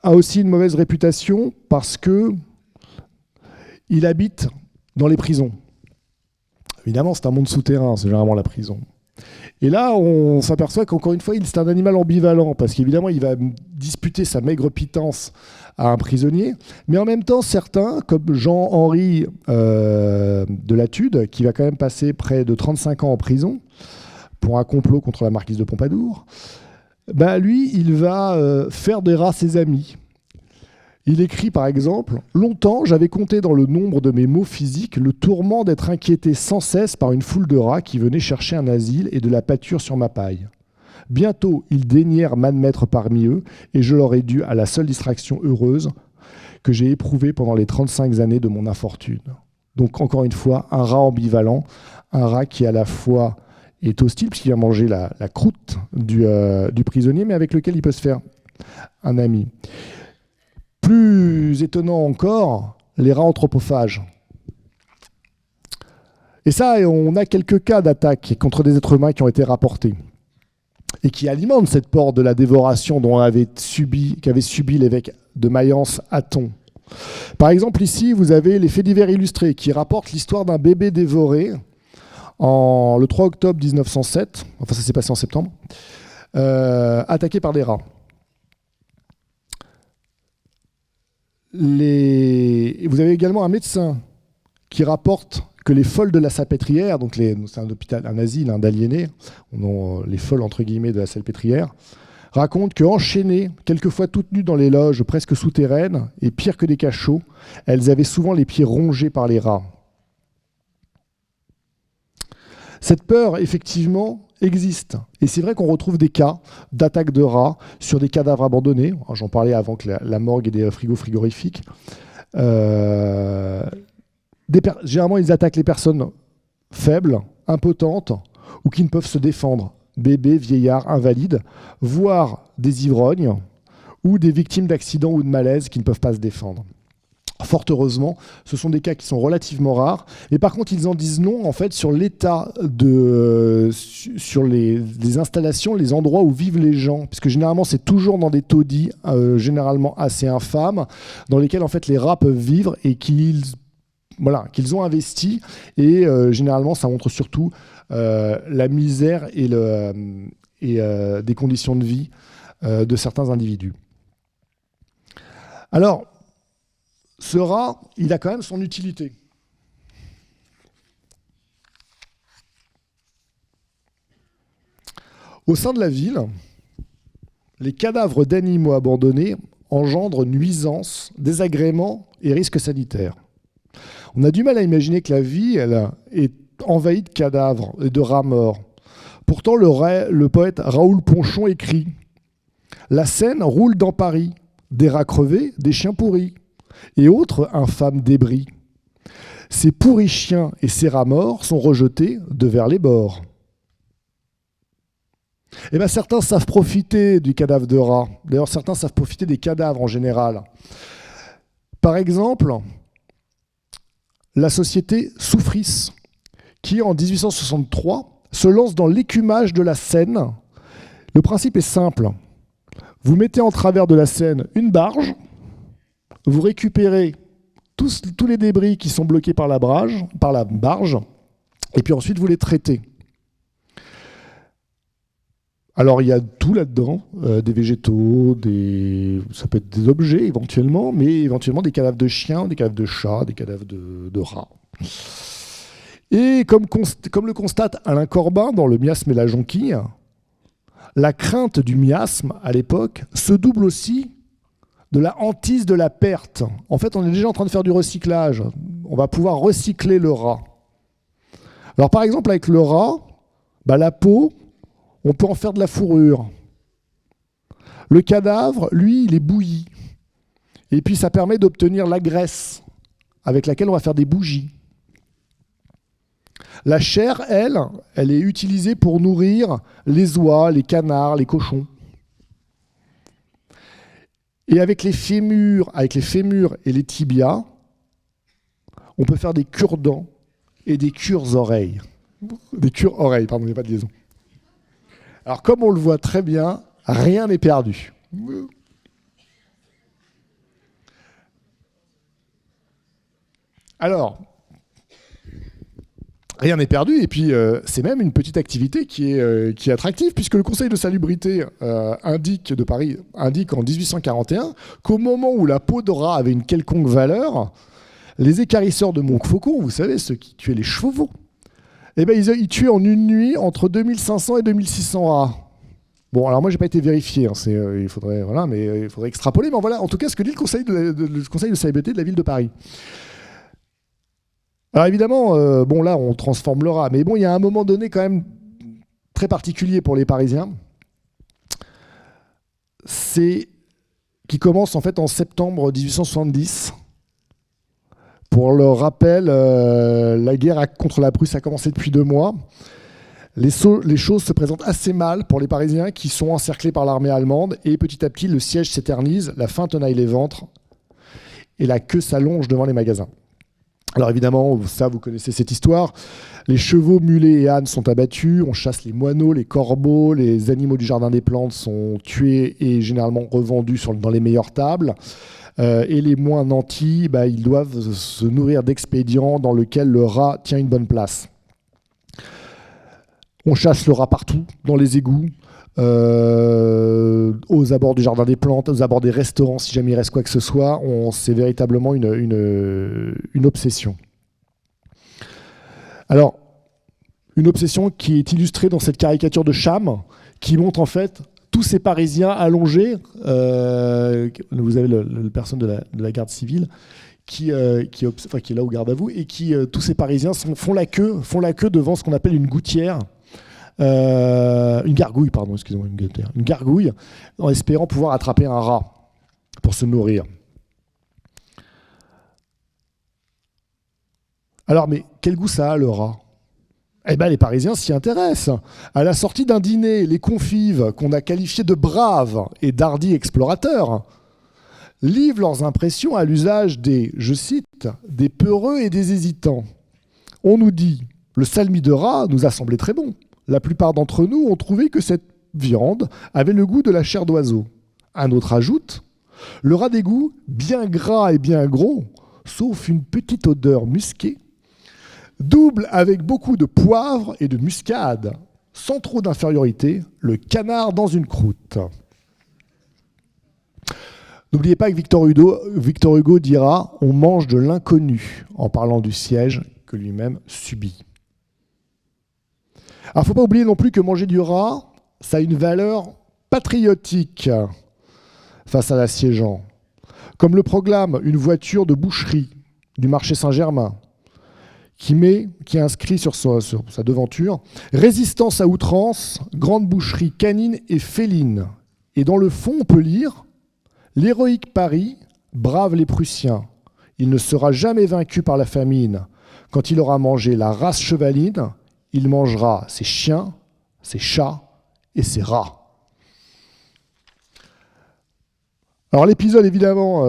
a aussi une mauvaise réputation parce qu'il habite dans les prisons. Évidemment, c'est un monde souterrain, c'est généralement la prison. Et là, on s'aperçoit qu'encore une fois, c'est un animal ambivalent, parce qu'évidemment, il va disputer sa maigre pitance à un prisonnier, mais en même temps, certains, comme Jean-Henri de Latude, qui va quand même passer près de 35 ans en prison pour un complot contre la marquise de Pompadour, lui, il va faire des rats ses amis. Il écrit par exemple « Longtemps, j'avais compté dans le nombre de mes maux physiques le tourment d'être inquiété sans cesse par une foule de rats qui venaient chercher un asile et de la pâture sur ma paille. Bientôt, ils daignèrent m'admettre parmi eux et je leur ai dû à la seule distraction heureuse que j'ai éprouvée pendant les 35 années de mon infortune. » Donc encore une fois, un rat ambivalent, un rat qui à la fois est hostile puisqu'il va manger la croûte du prisonnier, mais avec lequel il peut se faire un ami. Plus étonnant encore, les rats anthropophages. Et ça, on a quelques cas d'attaques contre des êtres humains qui ont été rapportés et qui alimentent cette porte de la dévoration qu'avait subi l'évêque de Mayence, Athon. Par exemple, ici, vous avez les faits divers illustrés qui rapportent l'histoire d'un bébé dévoré le 3 octobre 1907, enfin ça s'est passé en septembre, attaqué par des rats. Vous avez également un médecin qui rapporte que les folles de la Salpêtrière, donc c'est un hôpital, un asile d'aliénés, les folles entre guillemets de la Salpêtrière, racontent qu'enchaînées, quelquefois toutes nues dans les loges presque souterraines, et pire que des cachots, elles avaient souvent les pieds rongés par les rats. Cette peur, effectivement, existe. Et c'est vrai qu'on retrouve des cas d'attaques de rats sur des cadavres abandonnés. J'en parlais avant que la morgue ait des frigos frigorifiques. Généralement, ils attaquent les personnes faibles, impotentes, ou qui ne peuvent se défendre. Bébés, vieillards, invalides, voire des ivrognes, ou des victimes d'accidents ou de malaises qui ne peuvent pas se défendre. Fort heureusement, ce sont des cas qui sont relativement rares. Et par contre, ils en disent non en fait sur l'état sur les installations, les endroits où vivent les gens, puisque généralement c'est toujours dans des taudis, généralement assez infâmes, dans lesquels en fait les rats peuvent vivre et qu'ils ont investi. Et généralement, ça montre surtout la misère et des conditions de vie de certains individus. Alors, ce rat, il a quand même son utilité. Au sein de la ville, les cadavres d'animaux abandonnés engendrent nuisances, désagréments et risques sanitaires. On a du mal à imaginer que la ville elle, est envahie de cadavres et de rats morts. Pourtant, le poète Raoul Ponchon écrit « La Seine roule dans Paris, des rats crevés, des chiens pourris. Et autres infâmes débris. Ces pourris chiens et ces rats morts sont rejetés de vers les bords. » Eh bien, certains savent profiter du cadavre de rat. D'ailleurs, certains savent profiter des cadavres en général. Par exemple, la société Soufris, qui en 1863 se lance dans l'écumage de la Seine. Le principe est simple. Vous mettez en travers de la Seine une barge. Vous récupérez tous les débris qui sont bloqués par la barge, et puis ensuite vous les traitez. Alors il y a tout là-dedans, des végétaux, ça peut être des objets éventuellement, mais éventuellement des cadavres de chiens, des cadavres de chats, des cadavres de rats. Et comme le constate Alain Corbin dans Le miasme et la jonquille, la crainte du miasme à l'époque se double aussi de la hantise de la perte. En fait, on est déjà en train de faire du recyclage. On va pouvoir recycler le rat. Alors, par exemple, avec le rat, la peau, on peut en faire de la fourrure. Le cadavre, lui, il est bouilli. Et puis, ça permet d'obtenir la graisse avec laquelle on va faire des bougies. La chair, elle est utilisée pour nourrir les oies, les canards, les cochons. Et avec les fémurs et les tibias, on peut faire des cure-dents et des cure-oreilles. Des cure-oreilles, pardon, il n'y a pas de liaison. Alors, comme on le voit très bien, rien n'est perdu. Alors, rien n'est perdu, et puis c'est même une petite activité qui est attractive, puisque le Conseil de salubrité de Paris indique en 1841 qu'au moment où la peau de rat avait une quelconque valeur, les équarrisseurs de Montfaucon, vous savez, ceux qui tuaient les chevaux, ils tuaient en une nuit entre 2500 et 2600 rats. Bon, alors moi, j'ai pas été vérifié, il faudrait extrapoler, mais voilà, en tout cas, ce que dit le Conseil de salubrité de la ville de Paris. Alors évidemment, là, on transforme le rat, mais bon, il y a un moment donné quand même très particulier pour les Parisiens. C'est qui commence en fait en septembre 1870. Pour le rappel, la guerre contre la Prusse a commencé depuis 2 mois. Les choses se présentent assez mal pour les Parisiens qui sont encerclés par l'armée allemande, et petit à petit, le siège s'éternise, la faim tenaille les ventres, et la queue s'allonge devant les magasins. Alors évidemment, ça, vous connaissez cette histoire. Les chevaux, mulets et ânes sont abattus. On chasse les moineaux, les corbeaux. Les animaux du jardin des plantes sont tués et généralement revendus dans les meilleures tables. Et les moins nantis, ils doivent se nourrir d'expédients dans lesquels le rat tient une bonne place. On chasse le rat partout, dans les égouts, aux abords du jardin des plantes, aux abords des restaurants, si jamais il reste quoi que ce soit. C'est véritablement une obsession. Alors, une obsession qui est illustrée dans cette caricature de Cham, qui montre en fait tous ces Parisiens allongés. Vous avez le personne de la garde civile qui est là au garde à vous, et tous ces Parisiens font la queue devant ce qu'on appelle une gouttière. Une gargouille, pardon, excusez-moi, une gargouille, en espérant pouvoir attraper un rat pour se nourrir. Alors, mais quel goût ça a, le rat ? Eh bien, les Parisiens s'y intéressent. À la sortie d'un dîner, les convives, qu'on a qualifiés de braves et d'hardis explorateurs, livrent leurs impressions à l'usage des, je cite, des peureux et des hésitants. On nous dit, le salmi de rat nous a semblé très bon. La plupart d'entre nous ont trouvé que cette viande avait le goût de la chair d'oiseau. Un autre ajoute, le rat d'égout, bien gras et bien gros, sauf une petite odeur musquée, double avec beaucoup de poivre et de muscade, sans trop d'infériorité, le canard dans une croûte. N'oubliez pas que Victor Hugo dira « on mange de l'inconnu » en parlant du siège que lui-même subit. Alors, il ne faut pas oublier non plus que manger du rat, ça a une valeur patriotique face à l'assiégeant. Comme le proclame une voiture de boucherie du marché Saint-Germain, qui est inscrit sur sa devanture « Résistance à outrance, grande boucherie canine et féline ». Et dans le fond, on peut lire « L'héroïque Paris brave les Prussiens. Il ne sera jamais vaincu par la famine. Quand il aura mangé la race chevaline, il mangera ses chiens, ses chats et ses rats. » Alors l'épisode, évidemment,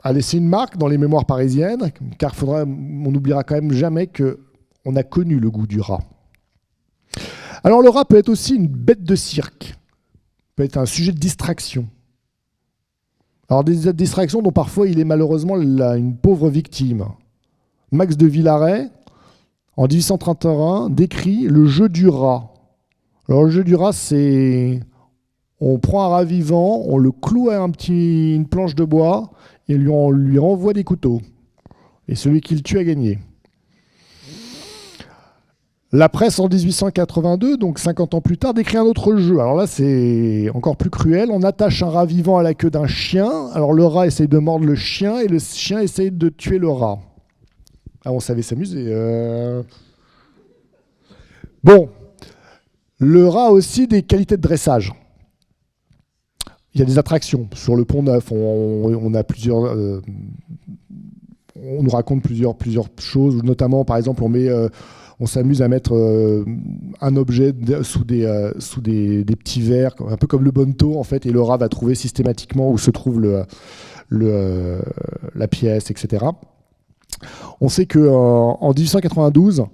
a laissé une marque dans les mémoires parisiennes, car on n'oubliera quand même jamais qu'on a connu le goût du rat. Alors le rat peut être aussi une bête de cirque, peut être un sujet de distraction. Alors des distractions dont parfois il est malheureusement une pauvre victime. Max de Villaret, en 1831, décrit le jeu du rat. Alors le jeu du rat, c'est on prend un rat vivant, on le cloue à une planche de bois et on lui renvoie des couteaux. Et celui qui le tue a gagné. La presse en 1882, donc 50 ans plus tard, décrit un autre jeu. Alors là, c'est encore plus cruel. On attache un rat vivant à la queue d'un chien. Alors le rat essaye de mordre le chien et le chien essaye de tuer le rat. Ah, on savait s'amuser. Bon, le rat a aussi des qualités de dressage. Il y a des attractions. Sur le Pont Neuf, on a plusieurs... on nous raconte plusieurs choses. Notamment, par exemple, on s'amuse à mettre un objet sous des petits verres, un peu comme le bonneto, en fait, et le rat va trouver systématiquement où se trouve la pièce, etc. On sait qu'en 1892,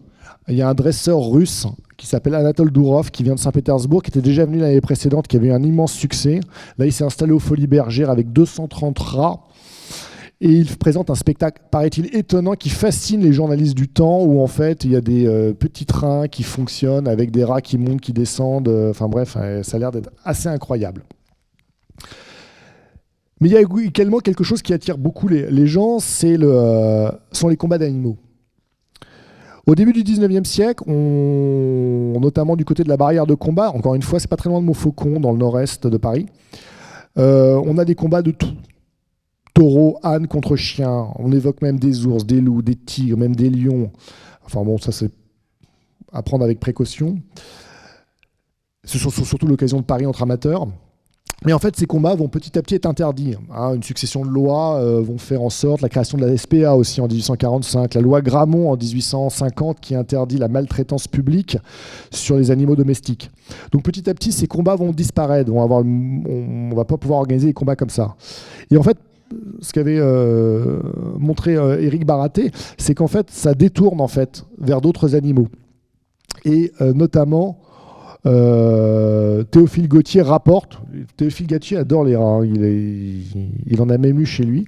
il y a un dresseur russe qui s'appelle Anatole Dourov, qui vient de Saint-Pétersbourg, qui était déjà venu l'année précédente, qui avait eu un immense succès. Là, il s'est installé aux Folies Bergères avec 230 rats. Et il présente un spectacle, paraît-il, étonnant qui fascine les journalistes du temps, où en fait, il y a des petits trains qui fonctionnent avec des rats qui montent, qui descendent. Enfin bref, ça a l'air d'être assez incroyable. Mais il y a également quelque chose qui attire beaucoup les gens, sont les combats d'animaux. Au début du 19e siècle, notamment du côté de la barrière de combat, encore une fois, c'est pas très loin de Montfaucon, dans le nord-est de Paris, on a des combats de tout. Taureaux, ânes contre chiens, on évoque même des ours, des loups, des tigres, même des lions. Enfin bon, ça c'est à prendre avec précaution. C'est surtout l'occasion de parier entre amateurs. Mais en fait, ces combats vont petit à petit être interdits. Une succession de lois vont faire en sorte, la création de la SPA aussi en 1845, la loi Grammont en 1850 qui interdit la maltraitance publique sur les animaux domestiques. Donc petit à petit, ces combats vont disparaître. On ne va pas pouvoir organiser des combats comme ça. Et en fait, ce qu'avait montré Éric Baraté, c'est qu'en fait, ça détourne en fait vers d'autres animaux. Et notamment... Théophile Gautier rapporte. Théophile Gautier adore les rats, il en a même eu chez lui.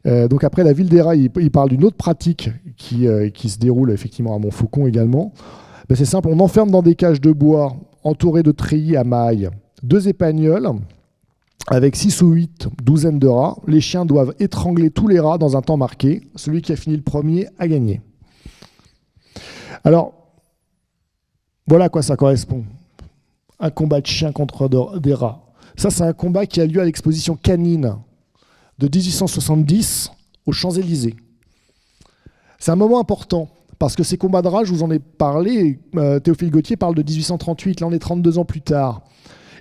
Donc après la ville des rats, il parle d'une autre pratique qui se déroule effectivement à Montfaucon également. C'est simple, on enferme dans des cages de bois entourées de treillis à mailles 2 épagnols avec 6 ou 8 douzaines de rats. Les chiens doivent étrangler tous les rats dans un temps marqué. Celui qui a fini le premier a gagné. Alors, voilà à quoi ça correspond. Un combat de chiens contre des rats. Ça, c'est un combat qui a lieu à l'exposition canine de 1870 aux Champs-Élysées. C'est un moment important, parce que ces combats de rats, je vous en ai parlé, Théophile Gautier parle de 1838, là on est 32 ans plus tard.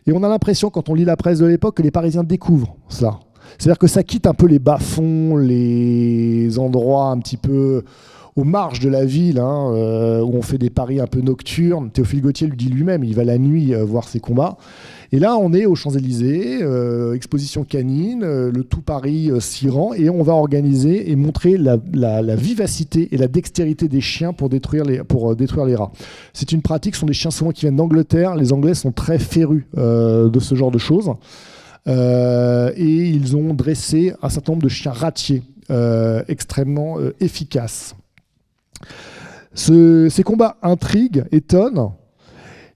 Et on a l'impression, quand on lit la presse de l'époque, que les Parisiens découvrent cela. C'est-à-dire que ça quitte un peu les bas-fonds, les endroits un petit peu aux marges de la ville, où on fait des paris un peu nocturnes. Théophile Gautier le dit lui-même, il va la nuit voir ces combats. Et là, on est aux Champs-Élysées, exposition canine, le tout Paris s'y rend, et on va organiser et montrer la vivacité et la dextérité des chiens pour détruire les rats. C'est une pratique, ce sont des chiens souvent qui viennent d'Angleterre. Les Anglais sont très férus de ce genre de choses. Et ils ont dressé un certain nombre de chiens ratiers extrêmement efficaces. Ces combats intriguent, étonnent,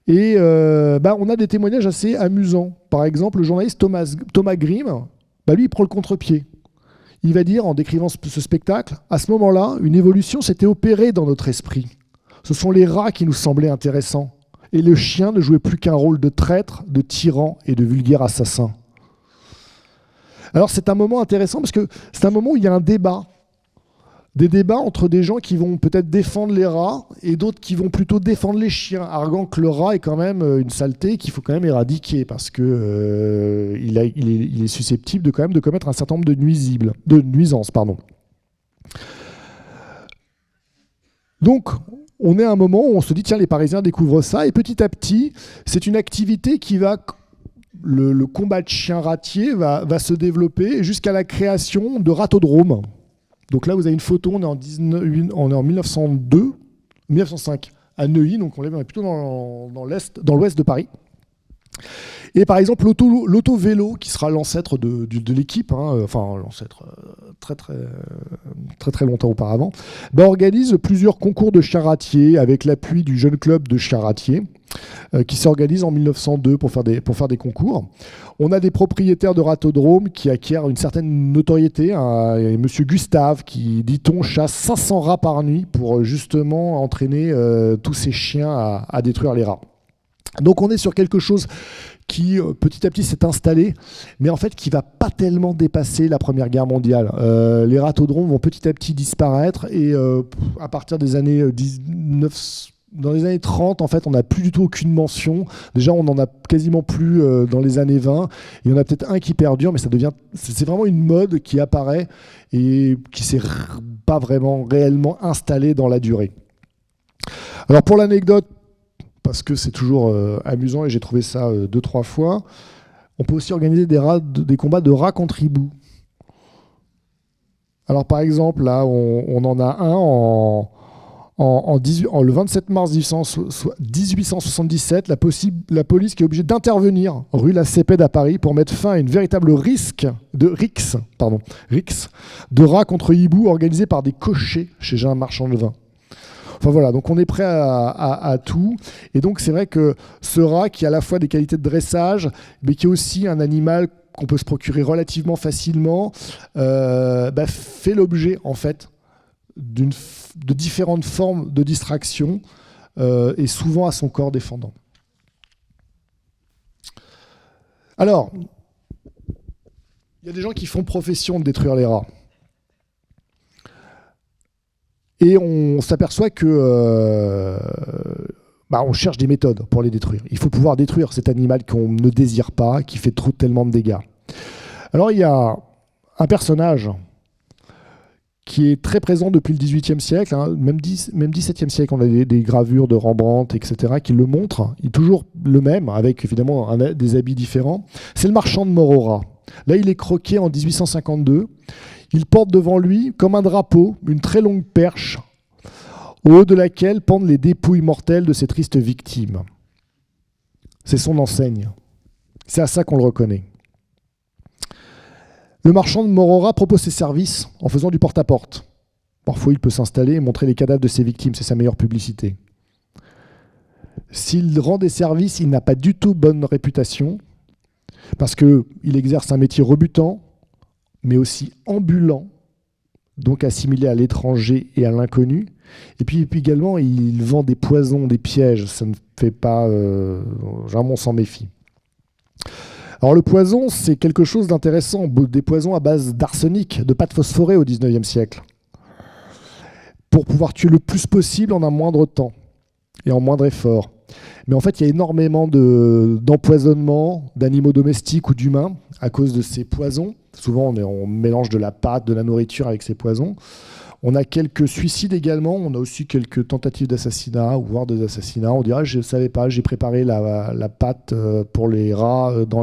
et on a des témoignages assez amusants. Par exemple, le journaliste Thomas Grimm, lui, il prend le contre-pied. Il va dire, en décrivant ce spectacle, à ce moment-là, une évolution s'était opérée dans notre esprit. Ce sont les rats qui nous semblaient intéressants, et le chien ne jouait plus qu'un rôle de traître, de tyran et de vulgaire assassin. Alors c'est un moment intéressant parce que c'est un moment où il y a un débat. Des débats entre des gens qui vont peut-être défendre les rats et d'autres qui vont plutôt défendre les chiens, arguant que le rat est quand même une saleté qu'il faut quand même éradiquer parce que il est susceptible de commettre un certain nombre de nuisances. Donc, on est à un moment où on se dit, tiens, les Parisiens découvrent ça, et petit à petit, c'est une activité qui va... Le combat de chiens ratiers va se développer jusqu'à la création de ratodromes. Donc là, vous avez une photo, on est en 1905, à Neuilly, donc on est plutôt dans l'ouest de Paris. Et par exemple, l'auto-vélo, qui sera l'ancêtre de l'équipe, l'ancêtre très longtemps auparavant, organise plusieurs concours de chiens ratiers avec l'appui du jeune club de chiens ratiers, qui s'organise en 1902 pour faire des concours. On a des propriétaires de ratodromes qui acquièrent une certaine notoriété. Monsieur Gustave, qui, dit-on, chasse 500 rats par nuit pour justement entraîner tous ces chiens à détruire les rats. Donc on est sur quelque chose qui petit à petit s'est installé, mais en fait qui ne va pas tellement dépasser la Première Guerre mondiale. Les ratodromes vont petit à petit disparaître et à partir des années 19... Dans les années 30, en fait, on n'a plus du tout aucune mention. Déjà, on n'en a quasiment plus dans les années 20. Il y en a peut-être un qui perdure, mais c'est vraiment une mode qui apparaît et qui ne s'est pas vraiment réellement installée dans la durée. Alors, pour l'anecdote, parce que c'est toujours amusant et j'ai trouvé ça 2-3 fois, on peut aussi organiser des combats de rats contre hibou. Alors, par exemple, là, on en a un le 27 mars 1877, la police qui est obligée d'intervenir rue La Cépède à Paris pour mettre fin à une véritable rixe de rats contre hibou organisée par des cochers chez un marchand de vin. Enfin voilà, donc on est prêt à tout. Et donc c'est vrai que ce rat qui a à la fois des qualités de dressage, mais qui est aussi un animal qu'on peut se procurer relativement facilement, fait l'objet en fait de différentes formes de distraction et souvent à son corps défendant. Alors, il y a des gens qui font profession de détruire les rats. Et on s'aperçoit que on cherche des méthodes pour les détruire. Il faut pouvoir détruire cet animal qu'on ne désire pas, qui fait tellement de dégâts. Alors, il y a un personnage qui est très présent depuis le XVIIIe siècle, même XVIIe siècle, on a des gravures de Rembrandt, etc., qui le montrent. Il est toujours le même, avec évidemment des habits différents. C'est le marchand de Morora. Là, il est croqué en 1852. Il porte devant lui, comme un drapeau, une très longue perche, au haut de laquelle pendent les dépouilles mortelles de ses tristes victimes. C'est son enseigne. C'est à ça qu'on le reconnaît. Le marchand de Morora propose ses services en faisant du porte-à-porte. Parfois, il peut s'installer et montrer les cadavres de ses victimes. C'est sa meilleure publicité. S'il rend des services, il n'a pas du tout bonne réputation parce qu'il exerce un métier rebutant, mais aussi ambulant, donc assimilé à l'étranger et à l'inconnu. Et puis également, il vend des poisons, des pièges. Ça ne fait pas... Généralement, on s'en méfie. Alors le poison, c'est quelque chose d'intéressant. Des poisons à base d'arsenic, de pâte phosphorée au 19e siècle. Pour pouvoir tuer le plus possible en un moindre temps et en moindre effort. Mais en fait, il y a énormément d'empoisonnement d'animaux domestiques ou d'humains à cause de ces poisons. Souvent, on mélange de la pâte, de la nourriture avec ces poisons. On a quelques suicides également. On a aussi quelques tentatives d'assassinat, ou voire des assassinats. On dirait, je ne savais pas, j'ai préparé la pâte pour les rats dans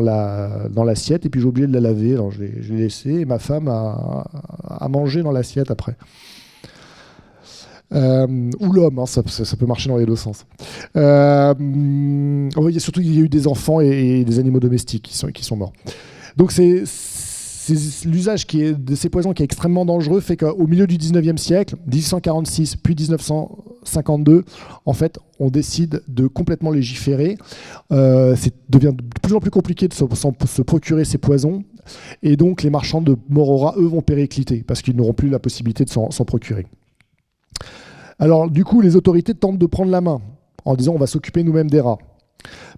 l'assiette, et puis j'ai oublié de la laver. Alors je l'ai laissée, et ma femme a mangé dans l'assiette après. Ou l'homme, hein, ça peut marcher dans les deux sens. Surtout, il y a eu des enfants et des animaux domestiques qui sont morts. Donc l'usage de ces poisons qui est extrêmement dangereux fait qu'au milieu du 19e siècle, 1846 puis 1952, en fait, on décide de complètement légiférer. Devient de plus en plus compliqué de se procurer ces poisons. Et donc, les marchands de morts aux rats, eux, vont péricliter parce qu'ils n'auront plus la possibilité de s'en procurer. Alors, du coup, les autorités tentent de prendre la main en disant on va s'occuper nous-mêmes des rats.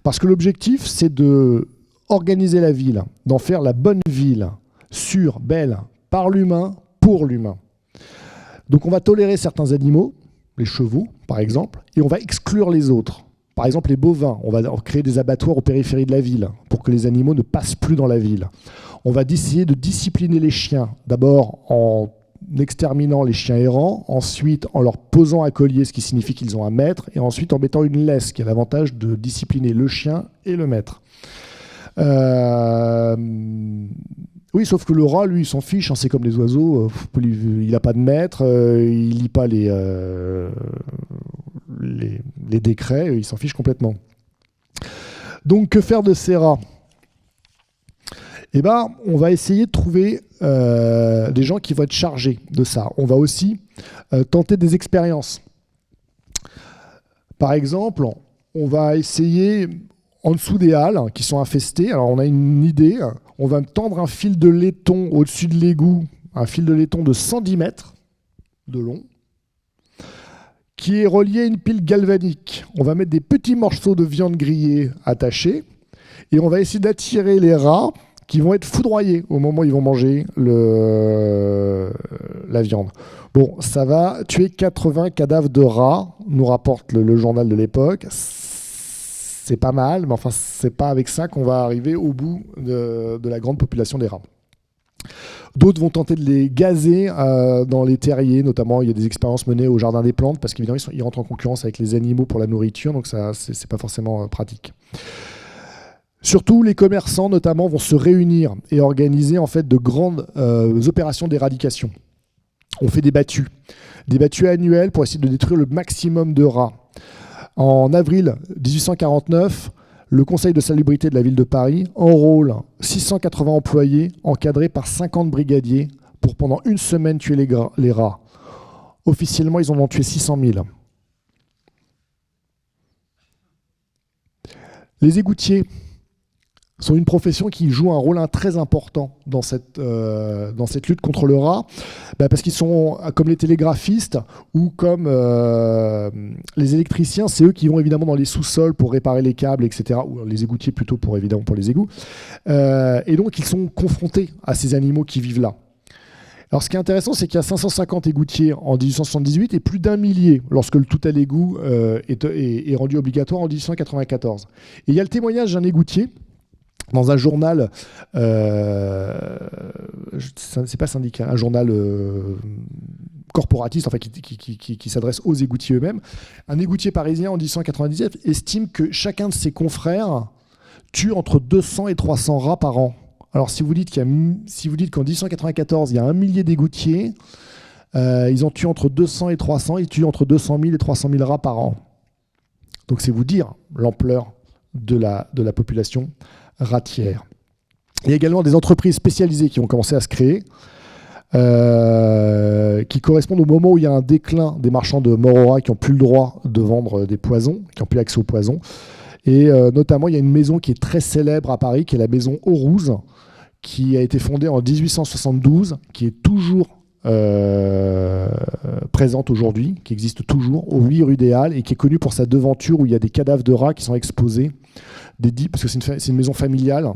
Parce que l'objectif, c'est de organiser la ville, d'en faire la bonne ville, sûre, belle, par l'humain, pour l'humain. Donc, on va tolérer certains animaux, les chevaux, par exemple, et on va exclure les autres. Par exemple, les bovins, on va créer des abattoirs aux périphéries de la ville pour que les animaux ne passent plus dans la ville. On va essayer de discipliner les chiens, d'abord en exterminant les chiens errants, ensuite en leur posant un collier, ce qui signifie qu'ils ont un maître, et ensuite en mettant une laisse, qui a l'avantage de discipliner le chien et le maître. Oui, sauf que le rat, lui, il s'en fiche, hein, c'est comme les oiseaux, il n'a pas de maître, il lit pas les décrets, il s'en fiche complètement. Donc, que faire de ces rats ? Eh ben, on va essayer de trouver des gens qui vont être chargés de ça. On va aussi tenter des expériences. Par exemple, on va essayer, en dessous des halles qui sont infestées, alors on a une idée, on va tendre un fil de laiton au-dessus de l'égout, un fil de laiton de 110 mètres de long, qui est relié à une pile galvanique. On va mettre des petits morceaux de viande grillée attachés, et on va essayer d'attirer les rats qui vont être foudroyés au moment où ils vont manger la viande. Bon, ça va tuer 80 cadavres de rats, nous rapporte le journal de l'époque. C'est pas mal, mais enfin, c'est pas avec ça qu'on va arriver au bout de la grande population des rats. D'autres vont tenter de les gazer dans les terriers, notamment il y a des expériences menées au Jardin des Plantes, parce qu'évidemment, ils rentrent en concurrence avec les animaux pour la nourriture, donc ça, c'est pas forcément pratique. Surtout, les commerçants, notamment, vont se réunir et organiser en fait de grandes opérations d'éradication. On fait des battues annuelles pour essayer de détruire le maximum de rats. En avril 1849, le Conseil de salubrité de la ville de Paris enrôle 680 employés encadrés par 50 brigadiers pour pendant une semaine tuer les rats. Officiellement, ils en ont tué 600 000. Les égoutiers sont une profession qui joue un rôle très important dans cette lutte contre le rat, parce qu'ils sont comme les télégraphistes ou comme les électriciens, c'est eux qui vont évidemment dans les sous-sols pour réparer les câbles, etc., ou les égoutiers plutôt évidemment pour les égouts, et donc ils sont confrontés à ces animaux qui vivent là. Alors ce qui est intéressant, c'est qu'il y a 550 égoutiers en 1878 et plus d'1 millier lorsque le tout à l'égout est rendu obligatoire en 1894. Et il y a le témoignage d'un égoutier dans un journal, c'est pas syndical, un journal corporatiste, enfin qui s'adresse aux égoutiers eux-mêmes. Un égoutier parisien en 1897 estime que chacun de ses confrères tue entre 200 et 300 rats par an. Alors si vous dites qu'en 1894, il y a 1 millier d'égoutiers, ils en tuent entre 200 et 300, ils tuent entre 200 000 et 300 000 rats par an. Donc c'est vous dire l'ampleur de la population ratière. Il y a également des entreprises spécialisées qui vont commencer à se créer, qui correspondent au moment où il y a un déclin des marchands de morts aux rats qui n'ont plus le droit de vendre des poisons, qui n'ont plus accès aux poisons. Et notamment, il y a une maison qui est très célèbre à Paris, qui est la maison Aurouze, qui a été fondée en 1872, qui est toujours présente aujourd'hui, qui existe toujours, au 8 rue des Halles, et qui est connue pour sa devanture où il y a des cadavres de rats qui sont exposés, parce que c'est une maison familiale,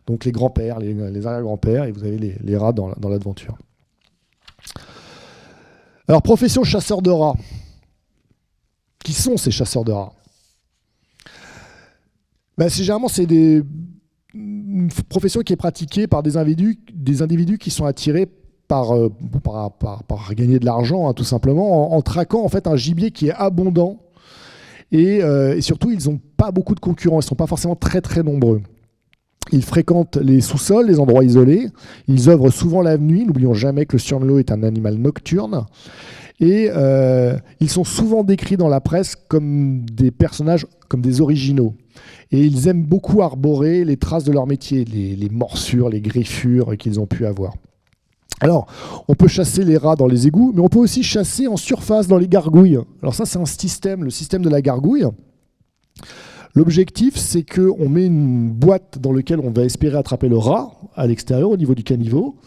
donc les grands-pères, les arrière-grands-pères, et vous avez les rats dans la devanture. Alors, profession chasseur de rats. Qui sont ces chasseurs de rats? Généralement, c'est une profession qui est pratiquée par des individus qui sont attirés par gagner de l'argent, hein, tout simplement, en traquant en fait un gibier qui est abondant. Et surtout, ils n'ont pas beaucoup de concurrents, ils ne sont pas forcément très très nombreux. Ils fréquentent les sous-sols, les endroits isolés. Ils œuvrent souvent la nuit. N'oublions jamais que le surmelot est un animal nocturne. Et ils sont souvent décrits dans la presse comme des personnages, comme des originaux. Et ils aiment beaucoup arborer les traces de leur métier, les morsures, les griffures qu'ils ont pu avoir. Alors, on peut chasser les rats dans les égouts, mais on peut aussi chasser en surface dans les gargouilles. Alors ça, c'est un système, le système de la gargouille. L'objectif, c'est qu'on met une boîte dans laquelle on va espérer attraper le rat, à l'extérieur, au niveau du caniveau.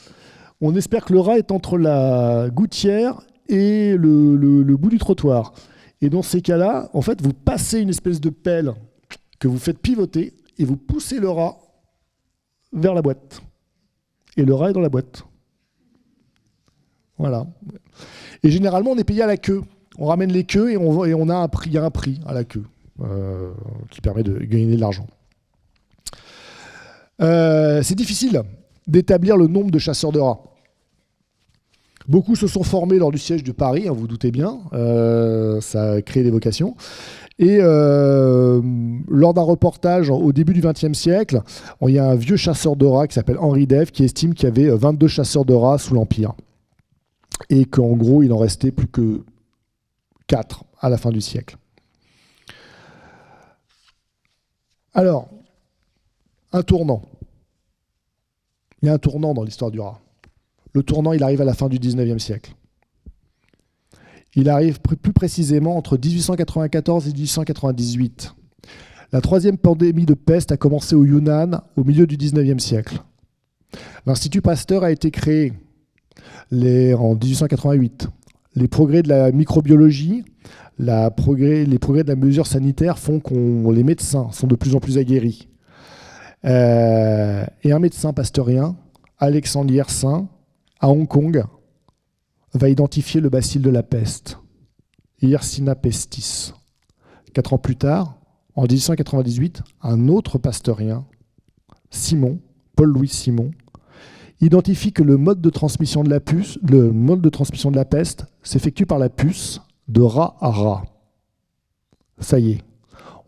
On espère que le rat est entre la gouttière et le bout du trottoir. Et dans ces cas-là, en fait, vous passez une espèce de pelle que vous faites pivoter et vous poussez le rat vers la boîte. Et le rat est dans la boîte. Voilà. Et généralement, on est payé à la queue. On ramène les queues et on a un prix, il y a un prix à la queue qui permet de gagner de l'argent. C'est difficile d'établir le nombre de chasseurs de rats. Beaucoup se sont formés lors du siège de Paris, hein, vous vous doutez bien. Ça a créé des vocations. Et lors d'un reportage au début du XXe siècle, il y a un vieux chasseur de rats qui s'appelle Henri Dève qui estime qu'il y avait 22 chasseurs de rats sous l'Empire. Et qu'en gros, il en restait plus que 4 à la fin du siècle. Alors, un tournant. Il y a un tournant dans l'histoire du rat. Le tournant, il arrive à la fin du XIXe siècle. Il arrive plus précisément entre 1894 et 1898. La troisième pandémie de peste a commencé au Yunnan au milieu du XIXe siècle. L'Institut Pasteur a été créé en 1888. Les progrès de la microbiologie, les progrès de la mesure sanitaire font que les médecins sont de plus en plus aguerris. Et un médecin pasteurien, Alexandre Yersin, à Hong Kong, va identifier le bacille de la peste, Yersinia pestis. 4 ans plus tard, en 1898, un autre pasteurien, Paul-Louis Simon, identifie que le mode de transmission de la peste s'effectue par la puce de rat à rat. Ça y est,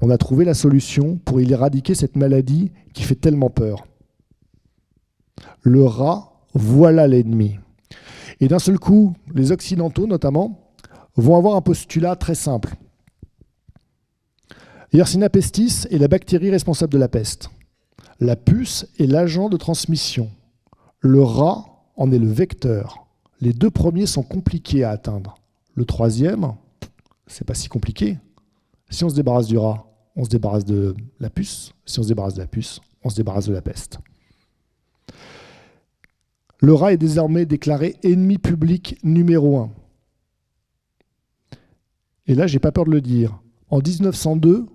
on a trouvé la solution pour éradiquer cette maladie qui fait tellement peur. Le rat, voilà l'ennemi. Et d'un seul coup, les Occidentaux notamment vont avoir un postulat très simple. Yersinia pestis est la bactérie responsable de la peste. La puce est l'agent de transmission. Le rat en est le vecteur. Les 2 premiers sont compliqués à atteindre. Le troisième, c'est pas si compliqué. Si on se débarrasse du rat, on se débarrasse de la puce. Si on se débarrasse de la puce, on se débarrasse de la peste. Le rat est désormais déclaré ennemi public numéro 1. Et là, j'ai pas peur de le dire. En 1902,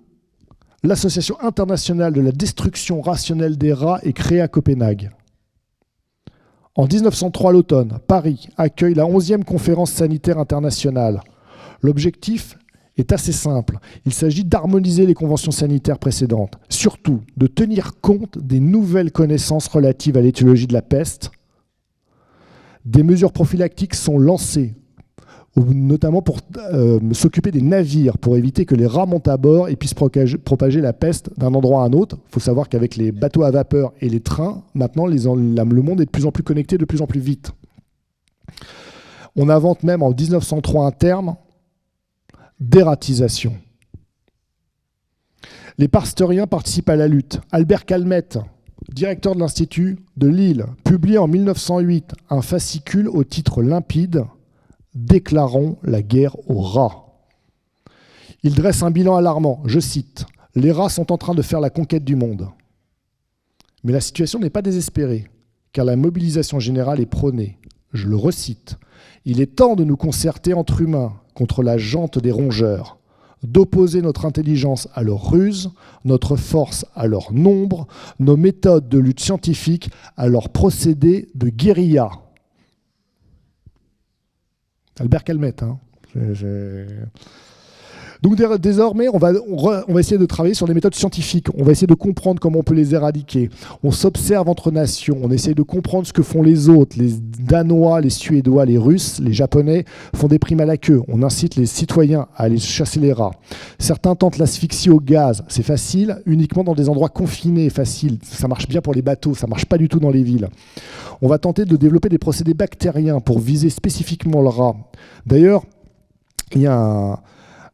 l'Association internationale de la destruction rationnelle des rats est créée à Copenhague. En 1903, l'automne, Paris accueille la 11e conférence sanitaire internationale. L'objectif est assez simple. Il s'agit d'harmoniser les conventions sanitaires précédentes, surtout de tenir compte des nouvelles connaissances relatives à l'étiologie de la peste. Des mesures prophylactiques sont lancées, notamment pour s'occuper des navires, pour éviter que les rats montent à bord et puissent propager la peste d'un endroit à un autre. Il faut savoir qu'avec les bateaux à vapeur et les trains, maintenant, le monde est de plus en plus connecté, de plus en plus vite. On invente même en 1903 un terme, dératisation. Les pasteuriens participent à la lutte. Albert Calmette, directeur de l'Institut de Lille, publie en 1908 un fascicule au titre limpide « Déclarons la guerre aux rats ». Il dresse un bilan alarmant, je cite, « Les rats sont en train de faire la conquête du monde ». Mais la situation n'est pas désespérée, car la mobilisation générale est prônée. je le recite, « Il est temps de nous concerter entre humains contre la junte des rongeurs, d'opposer notre intelligence à leur ruse, notre force à leur nombre, nos méthodes de lutte scientifique à leurs procédés de guérilla. » Albert Calmette, hein. Donc désormais, on va essayer de travailler sur les méthodes scientifiques. On va essayer de comprendre comment on peut les éradiquer. On s'observe entre nations. On essaie de comprendre ce que font les autres. Les Danois, les Suédois, les Russes, les Japonais font des primes à la queue. On incite les citoyens à aller chasser les rats. Certains tentent l'asphyxie au gaz. C'est facile, uniquement dans des endroits confinés. Facile. Ça marche bien pour les bateaux. Ça marche pas du tout dans les villes. On va tenter de développer des procédés bactériens pour viser spécifiquement le rat. D'ailleurs, il y a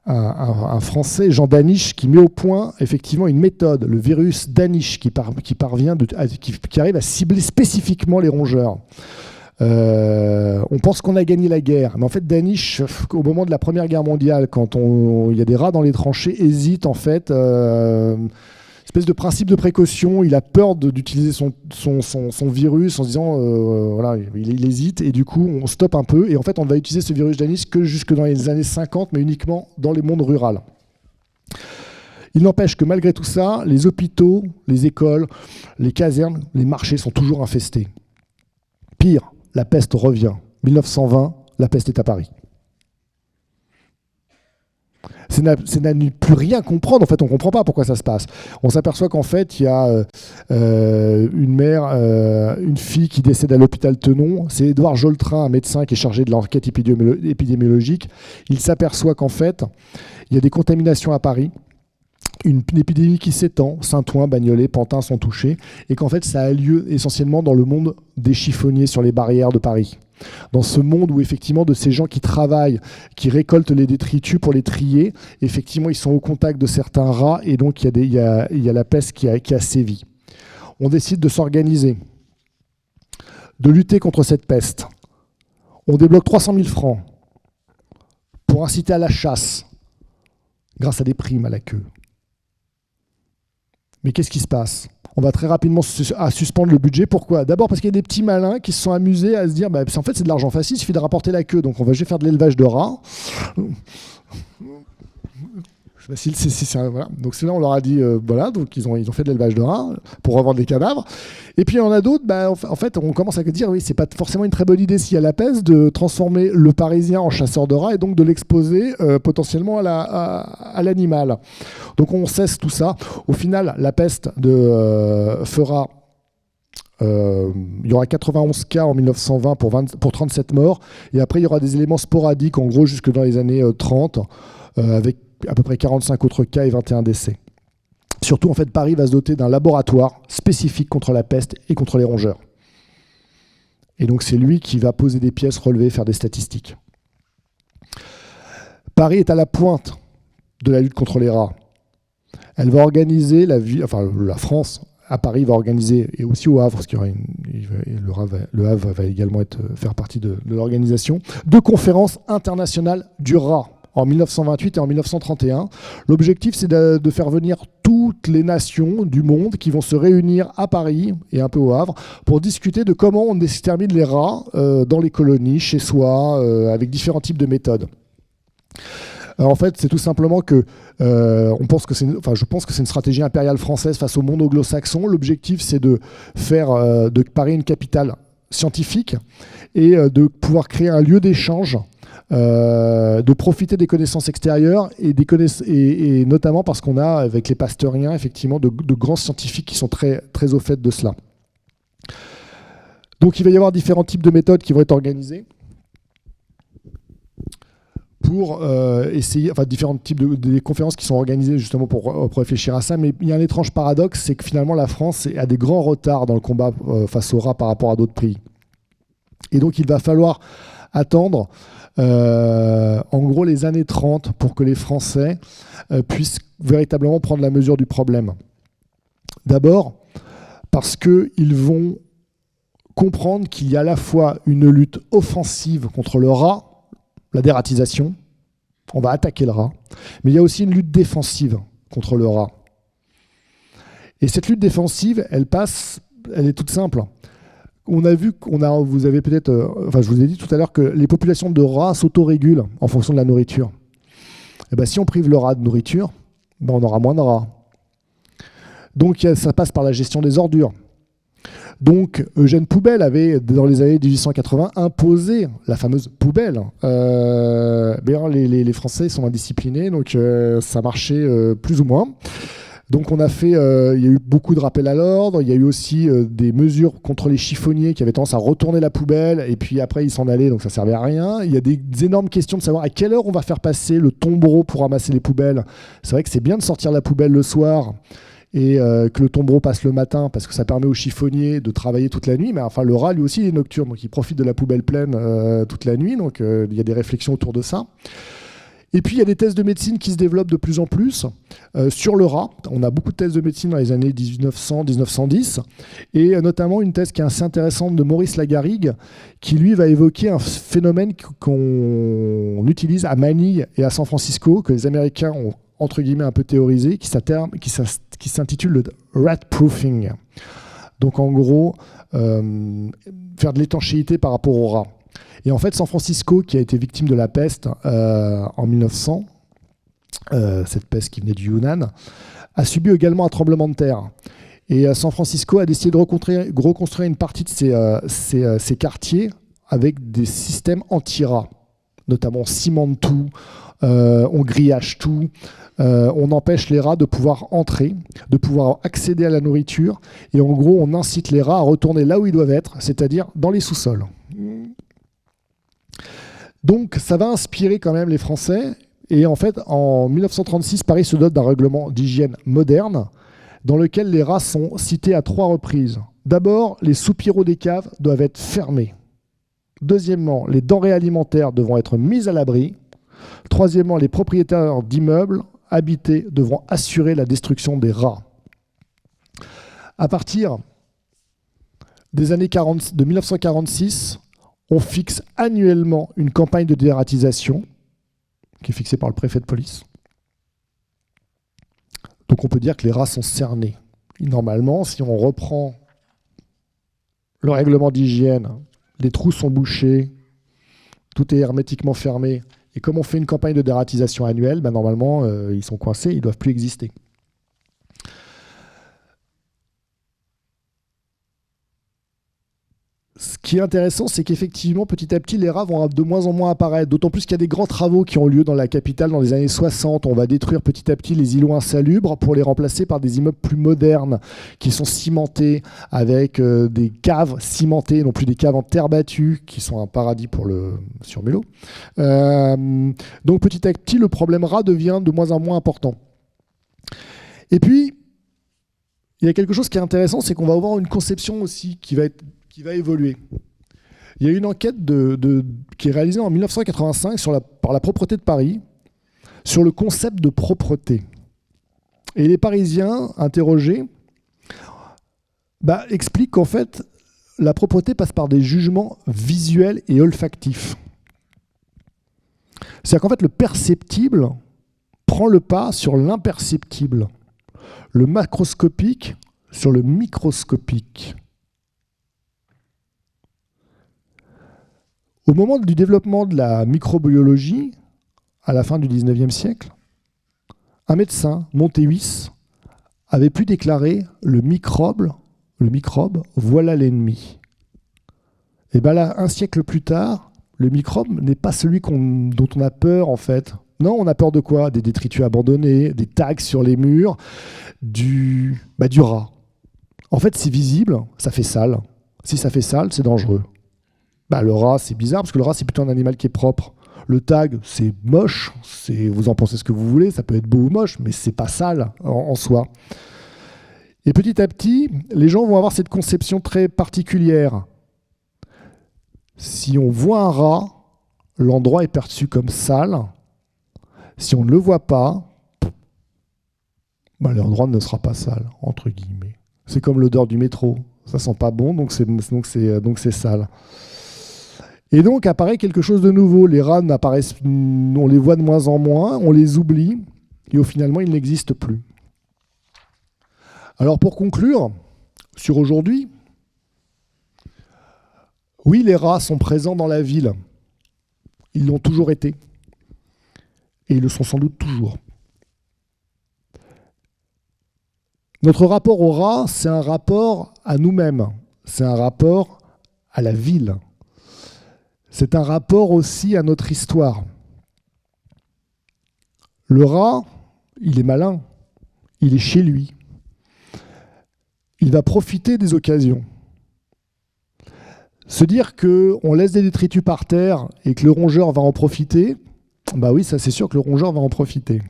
un Français, Jean Daniche, qui met au point effectivement une méthode, le virus Daniche, qui arrive à cibler spécifiquement les rongeurs. On pense qu'on a gagné la guerre, mais en fait Daniche, au moment de la Première Guerre mondiale, quand il y a des rats dans les tranchées, hésite en fait. Espèce de principe de précaution, il a peur d'utiliser son virus en se disant, voilà, il hésite, et du coup on stoppe un peu, et en fait on va utiliser ce virus Daniche que jusque dans les années 50, mais uniquement dans les mondes ruraux. Il n'empêche que malgré tout ça, les hôpitaux, les écoles, les casernes, les marchés sont toujours infestés. Pire, la peste revient. 1920, la peste est à Paris. C'est n'a plus rien comprendre. En fait, on ne comprend pas pourquoi ça se passe. On s'aperçoit qu'en fait, il y a une mère, une fille qui décède à l'hôpital Tenon. C'est Édouard Joltrin, un médecin qui est chargé de l'enquête épidémiologique. Il s'aperçoit qu'en fait, il y a des contaminations à Paris. Une épidémie qui s'étend, Saint-Ouen, Bagnolet, Pantin sont touchés, et qu'en fait ça a lieu essentiellement dans le monde des chiffonniers sur les barrières de Paris. Dans ce monde où effectivement de ces gens qui travaillent, qui récoltent les détritus pour les trier, effectivement ils sont au contact de certains rats, et donc il y a la peste qui a sévi. On décide de s'organiser, de lutter contre cette peste. On débloque 300 000 francs pour inciter à la chasse, grâce à des primes à la queue. Mais qu'est-ce qui se passe ? On va très rapidement suspendre le budget. Pourquoi ? D'abord parce qu'il y a des petits malins qui se sont amusés à se dire en fait c'est de l'argent facile, il suffit de rapporter la queue, donc on va juste faire de l'élevage de rats. Facile, voilà. Donc c'est là on leur a dit voilà, donc ils ont fait de l'élevage de rats pour revendre des cadavres. Et puis il y en a d'autres, en fait on commence à dire oui, c'est pas forcément une très bonne idée s'il y a la peste de transformer le Parisien en chasseur de rats et donc de l'exposer potentiellement à l'animal. Donc on cesse tout ça. Au final, la peste fera il y aura 91 cas en 1920 pour 37 morts, et après il y aura des éléments sporadiques en gros jusque dans les années 30 avec à peu près 45 autres cas et 21 décès. Surtout, en fait, Paris va se doter d'un laboratoire spécifique contre la peste et contre les rongeurs. Et donc, c'est lui qui va poser des pièces, relever, faire des statistiques. Paris est à la pointe de la lutte contre les rats. Elle va organiser la France à Paris va organiser, et aussi au Havre, parce qu'il y aura le Havre va également faire partie de l'organisation, 2 conférences internationales du rat. En 1928 et en 1931. L'objectif, c'est de faire venir toutes les nations du monde qui vont se réunir à Paris et un peu au Havre pour discuter de comment on extermine les rats dans les colonies, chez soi, avec différents types de méthodes. En fait, c'est tout simplement que je pense que c'est une stratégie impériale française face au monde anglo-saxon. L'objectif, c'est de faire de Paris une capitale scientifique et de pouvoir créer un lieu d'échange, de profiter des connaissances extérieures et notamment parce qu'on a avec les pasteuriens effectivement de grands scientifiques qui sont très, très au fait de cela. Donc il va y avoir différents types de méthodes qui vont être organisées pour essayer, différents types de conférences qui sont organisées justement pour réfléchir à ça, mais il y a un étrange paradoxe, c'est que finalement la France a des grands retards dans le combat face aux rats par rapport à d'autres pays. Et donc il va falloir attendre en gros les années 30 pour que les Français puissent véritablement prendre la mesure du problème. D'abord parce qu'ils vont comprendre qu'il y a à la fois une lutte offensive contre le rat, la dératisation, on va attaquer le rat, mais il y a aussi une lutte défensive contre le rat. Et cette lutte défensive, elle est toute simple. on a vu vous avez peut-être, je vous ai dit tout à l'heure que les populations de rats s'autorégulent en fonction de la nourriture. Et ben, si on prive le rat de nourriture, ben, on aura moins de rats. Donc ça passe par la gestion des ordures. Donc Eugène Poubelle avait, dans les années 1880, imposé la fameuse poubelle. Les Français sont indisciplinés, donc ça marchait plus ou moins. Donc on a fait, il y a eu beaucoup de rappels à l'ordre, il y a eu aussi des mesures contre les chiffonniers qui avaient tendance à retourner la poubelle, et puis après ils s'en allaient, donc ça servait à rien. Il y a des énormes questions de savoir à quelle heure on va faire passer le tombereau pour ramasser les poubelles. C'est vrai que c'est bien de sortir la poubelle le soir, et que le tombereau passe le matin, parce que ça permet aux chiffonniers de travailler toute la nuit, mais enfin le rat lui aussi il est nocturne, donc il profite de la poubelle pleine toute la nuit, donc il y a des réflexions autour de ça. Et puis il y a des thèses de médecine qui se développent de plus en plus sur le rat. On a beaucoup de thèses de médecine dans les années 1900-1910, et notamment une thèse qui est assez intéressante de Maurice Lagarrigue, qui lui va évoquer un phénomène qu'on utilise à Manille et à San Francisco, que les Américains ont entre guillemets un peu théorisé, qui s'intitule le rat proofing. Donc en gros, faire de l'étanchéité par rapport au rat. Et en fait, San Francisco, qui a été victime de la peste en 1900, cette peste qui venait du Yunnan, a subi également un tremblement de terre. Et San Francisco a décidé de reconstruire une partie de ses quartiers avec des systèmes anti-rats. Notamment on cimente tout, on grillage tout, on empêche les rats de pouvoir entrer, de pouvoir accéder à la nourriture, et en gros on incite les rats à retourner là où ils doivent être, c'est-à-dire dans les sous-sols. Donc ça va inspirer quand même les Français, et en fait en 1936 Paris se dote d'un règlement d'hygiène moderne dans lequel les rats sont cités à 3 reprises. D'abord, les soupiraux des caves doivent être fermés. Deuxièmement, les denrées alimentaires devront être mises à l'abri. Troisièmement, les propriétaires d'immeubles habités devront assurer la destruction des rats. À partir des années 40, de 1946, on fixe annuellement une campagne de dératisation qui est fixée par le préfet de police. Donc on peut dire que les rats sont cernés. Et normalement, si on reprend le règlement d'hygiène, les trous sont bouchés, tout est hermétiquement fermé, et comme on fait une campagne de dératisation annuelle, ben normalement, ils sont coincés, ils ne doivent plus exister. Ce qui est intéressant, c'est qu'effectivement, petit à petit, les rats vont de moins en moins apparaître. D'autant plus qu'il y a des grands travaux qui ont lieu dans la capitale dans les années 60. On va détruire petit à petit les îlots insalubres pour les remplacer par des immeubles plus modernes, qui sont cimentés, avec des caves cimentées, non plus des caves en terre battue, qui sont un paradis pour le surmélo. Donc petit à petit, le problème rat devient de moins en moins important. Et puis, il y a quelque chose qui est intéressant, c'est qu'on va avoir une conception aussi qui va évoluer. Il y a une enquête qui est réalisée en 1985 par la propreté de Paris sur le concept de propreté. Et les Parisiens interrogés expliquent qu'en fait, la propreté passe par des jugements visuels et olfactifs. C'est-à-dire qu'en fait, le perceptible prend le pas sur l'imperceptible, le macroscopique sur le microscopique. Au moment du développement de la microbiologie, à la fin du XIXe siècle, un médecin, Montehuis, avait pu déclarer le microbe, voilà l'ennemi. Et bien là, un siècle plus tard, le microbe n'est pas celui dont on a peur en fait. Non, on a peur de quoi? Des détritus abandonnés, des tags sur les murs, du rat. En fait, c'est visible, ça fait sale. Si ça fait sale, c'est dangereux. Le rat, c'est bizarre, parce que le rat, c'est plutôt un animal qui est propre. Le tag, c'est moche, vous en pensez ce que vous voulez, ça peut être beau ou moche, mais c'est pas sale en soi. Et petit à petit, les gens vont avoir cette conception très particulière. Si on voit un rat, l'endroit est perçu comme sale. Si on ne le voit pas, l'endroit ne sera pas sale, entre guillemets. C'est comme l'odeur du métro. Ça sent pas bon, donc c'est sale. Et donc apparaît quelque chose de nouveau. Les rats n'apparaissent, on les voit de moins en moins, on les oublie, et finalement ils n'existent plus. Alors pour conclure, sur aujourd'hui, Oui, les rats sont présents dans la ville. Ils l'ont toujours été. Et ils le sont sans doute toujours. Notre rapport aux rats, c'est un rapport à nous-mêmes. C'est un rapport à la ville. C'est un rapport aussi à notre histoire. Le rat, il est malin. Il est chez lui. Il va profiter des occasions. Se dire qu'on laisse des détritus par terre et que le rongeur va en profiter, bah oui, ça c'est sûr que le rongeur va en profiter.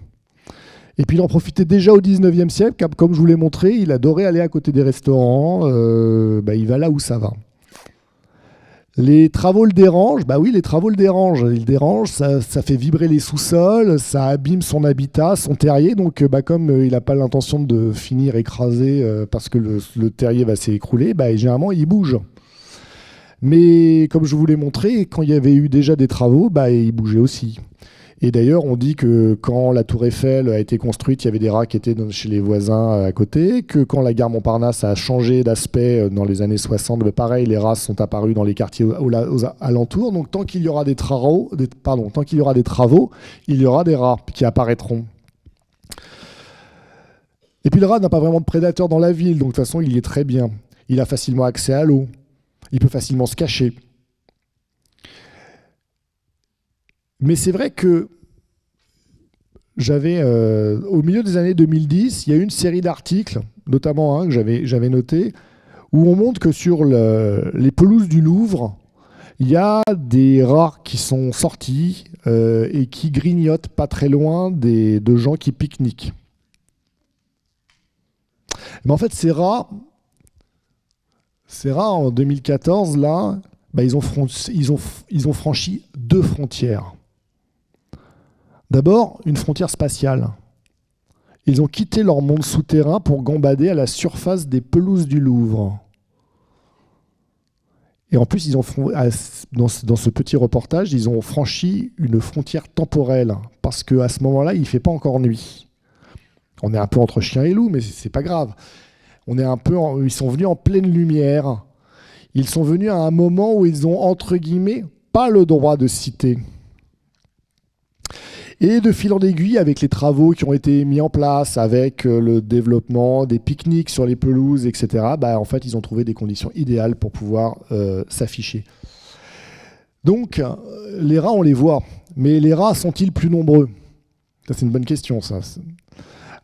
Et puis il en profitait déjà au 19e siècle, comme je vous l'ai montré, il adorait aller à côté des restaurants, il va là où ça va. Les travaux le dérangent, bah oui, les travaux le dérangent. Il dérange, ça fait vibrer les sous-sols, ça abîme son habitat, son terrier. Donc, comme il n'a pas l'intention de finir écrasé parce que le terrier va s'écrouler, généralement, il bouge. Mais comme je vous l'ai montré, quand il y avait eu déjà des travaux, il bougeait aussi. Et d'ailleurs, on dit que quand la tour Eiffel a été construite, il y avait des rats qui étaient chez les voisins à côté, que quand la gare Montparnasse a changé d'aspect dans les années 60, pareil, les rats sont apparus dans les quartiers aux alentours. Donc tant qu'il y aura des travaux, il y aura des rats qui apparaîtront. Et puis le rat n'a pas vraiment de prédateur dans la ville, donc de toute façon, il y est très bien. Il a facilement accès à l'eau. Il peut facilement se cacher. Mais c'est vrai que au milieu des années 2010, il y a eu une série d'articles, notamment un que j'avais noté, où on montre que sur les pelouses du Louvre, il y a des rats qui sont sortis et qui grignotent pas très loin de gens qui pique-niquent. Mais en fait, ces rats en 2014, là, ils ont franchi 2 frontières. D'abord, une frontière spatiale. Ils ont quitté leur monde souterrain pour gambader à la surface des pelouses du Louvre. Et en plus, dans ce petit reportage, ils ont franchi une frontière temporelle, parce qu'à ce moment-là, il ne fait pas encore nuit. On est un peu entre chien et loup, mais c'est pas grave. Ils sont venus en pleine lumière. Ils sont venus à un moment où ils ont, entre guillemets, pas le droit de citer. Et de fil en aiguille, avec les travaux qui ont été mis en place, avec le développement des pique-niques sur les pelouses, etc., en fait, ils ont trouvé des conditions idéales pour pouvoir s'afficher. Donc, les rats, on les voit. Mais les rats sont-ils plus nombreux ? Ça, c'est une bonne question, ça.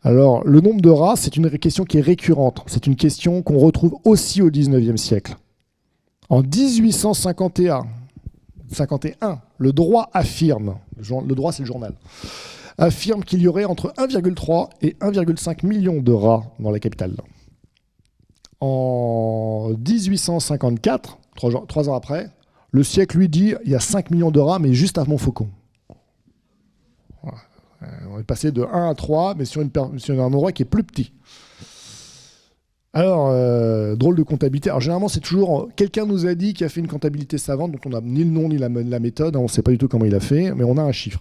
Alors, le nombre de rats, c'est une question qui est récurrente. C'est une question qu'on retrouve aussi au XIXe siècle. En 1851, le droit affirme, le droit c'est le journal, affirme qu'il y aurait entre 1,3 et 1,5 million de rats dans la capitale. En 1854, 3 ans après, le siècle lui dit il y a 5 millions de rats, mais juste à Montfaucon. Voilà. On est passé de 1 à 3, mais sur un endroit qui est plus petit. Alors, drôle de comptabilité. Alors, généralement, c'est toujours... Quelqu'un nous a dit qu'il a fait une comptabilité savante, donc on n'a ni le nom ni la méthode, on ne sait pas du tout comment il a fait, mais on a un chiffre.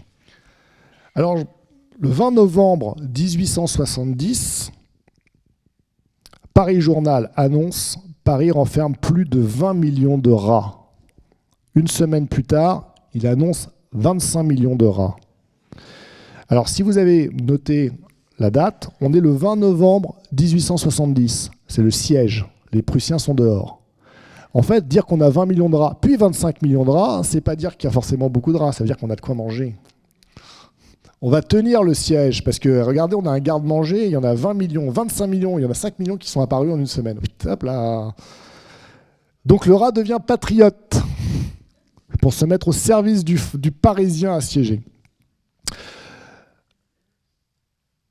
Alors, le 20 novembre 1870, Paris Journal annonce « Paris renferme plus de 20 millions de rats ». Une semaine plus tard, il annonce 25 millions de rats. Alors, si vous avez noté la date, on est le 20 novembre 1870. C'est le siège. Les Prussiens sont dehors. En fait, dire qu'on a 20 millions de rats, puis 25 millions de rats, c'est pas dire qu'il y a forcément beaucoup de rats, ça veut dire qu'on a de quoi manger. On va tenir le siège, parce que, regardez, on a un garde-manger, il y en a 20 millions, 25 millions, il y en a 5 millions qui sont apparus en une semaine. Hop là. Donc le rat devient patriote, pour se mettre au service du Parisien assiégé.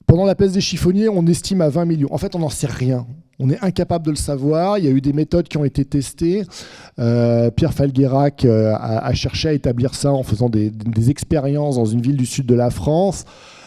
Pendant la peste des chiffonniers, on estime à 20 millions. En fait, on n'en sait rien. On est incapable de le savoir. Il y a eu des méthodes qui ont été testées. Pierre Falgueyrac a cherché à établir ça en faisant des expériences dans une ville du sud de la France.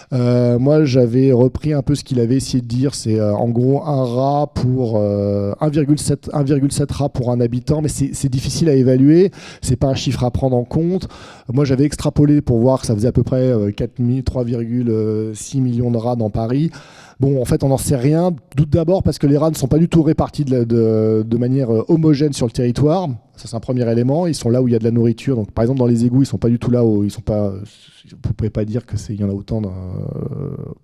Moi, j'avais repris un peu ce qu'il avait essayé de dire. C'est en gros un rat pour 1,7 rats pour un habitant, mais c'est difficile à évaluer. C'est pas un chiffre à prendre en compte. Moi, j'avais extrapolé pour voir que ça faisait à peu près 3,6 millions de rats dans Paris. Bon, en fait, on n'en sait rien. Doute d'abord parce que les rats ne sont pas du tout répartis de manière homogène sur le territoire. Ça, c'est un premier élément. Ils sont là où il y a de la nourriture. Donc, par exemple, dans les égouts, ils ne sont pas du tout là où ils sont pas. Vous ne pouvez pas dire qu'il y en a autant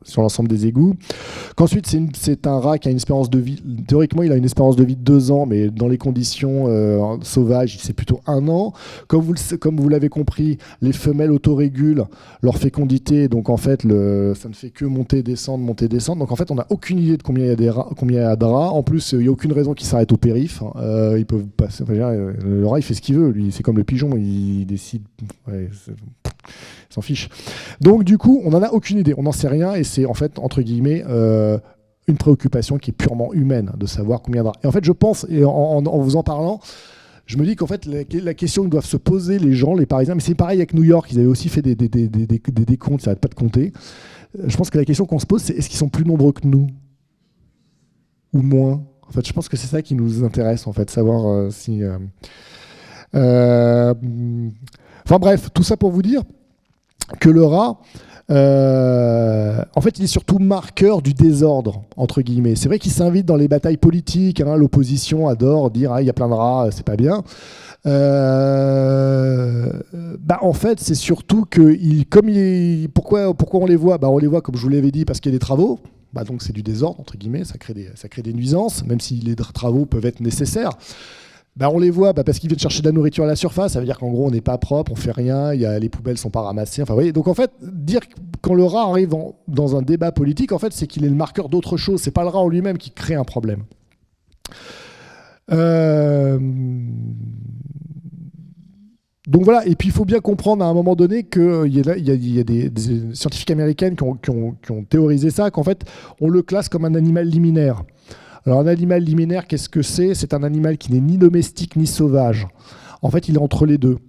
sur l'ensemble des égouts. Qu'ensuite, c'est un rat qui a une espérance de vie. Théoriquement, il a une espérance de vie de 2 ans, mais dans les conditions sauvages, c'est plutôt 1 an. Comme vous l'avez compris, les femelles autorégulent leur fécondité. Donc, en fait, ça ne fait que monter, descendre, monter, descendre. Donc, en fait, on n'a aucune idée de combien il y a de rats. En plus, il n'y a aucune raison qu'ils s'arrêtent au périph'. Ils peuvent passer. Le rat, il fait ce qu'il veut. Lui, c'est comme le pigeon. Il décide. Ouais, s'en fiche. Donc du coup, on n'en a aucune idée, on n'en sait rien, et c'est en fait, entre guillemets, une préoccupation qui est purement humaine, de savoir combien de rats. Et en fait, je pense, et en vous en parlant, je me dis qu'en fait, la question que doivent se poser les gens, les Parisiens, mais c'est pareil avec New York, ils avaient aussi fait des décomptes, ça n'arrête pas de compter. Je pense que la question qu'on se pose, c'est est-ce qu'ils sont plus nombreux que nous ? Ou moins ? En fait, je pense que c'est ça qui nous intéresse, en fait, savoir si... Enfin bref, tout ça pour vous dire que le rat, en fait, il est surtout marqueur du désordre, entre guillemets. C'est vrai qu'il s'invite dans les batailles politiques, hein, l'opposition adore dire « il y a plein de rats, c'est pas bien ». En fait, c'est surtout que pourquoi on les voit ? On les voit, comme je vous l'avais dit, parce qu'il y a des travaux. Donc c'est du désordre, entre guillemets, ça crée des nuisances, même si les travaux peuvent être nécessaires. On les voit parce qu'ils viennent chercher de la nourriture à la surface, ça veut dire qu'en gros on n'est pas propre, on fait rien, les poubelles sont pas ramassées. Enfin, vous voyez, donc en fait, dire quand le rat arrive dans un débat politique, en fait, c'est qu'il est le marqueur d'autre chose. C'est pas le rat en lui-même qui crée un problème. Donc voilà, et puis il faut bien comprendre à un moment donné qu'il y a des scientifiques américains qui ont théorisé ça, qu'en fait on le classe comme un animal liminaire. Alors un animal liminaire, qu'est-ce que c'est ? C'est un animal qui n'est ni domestique ni sauvage. En fait, il est entre les deux.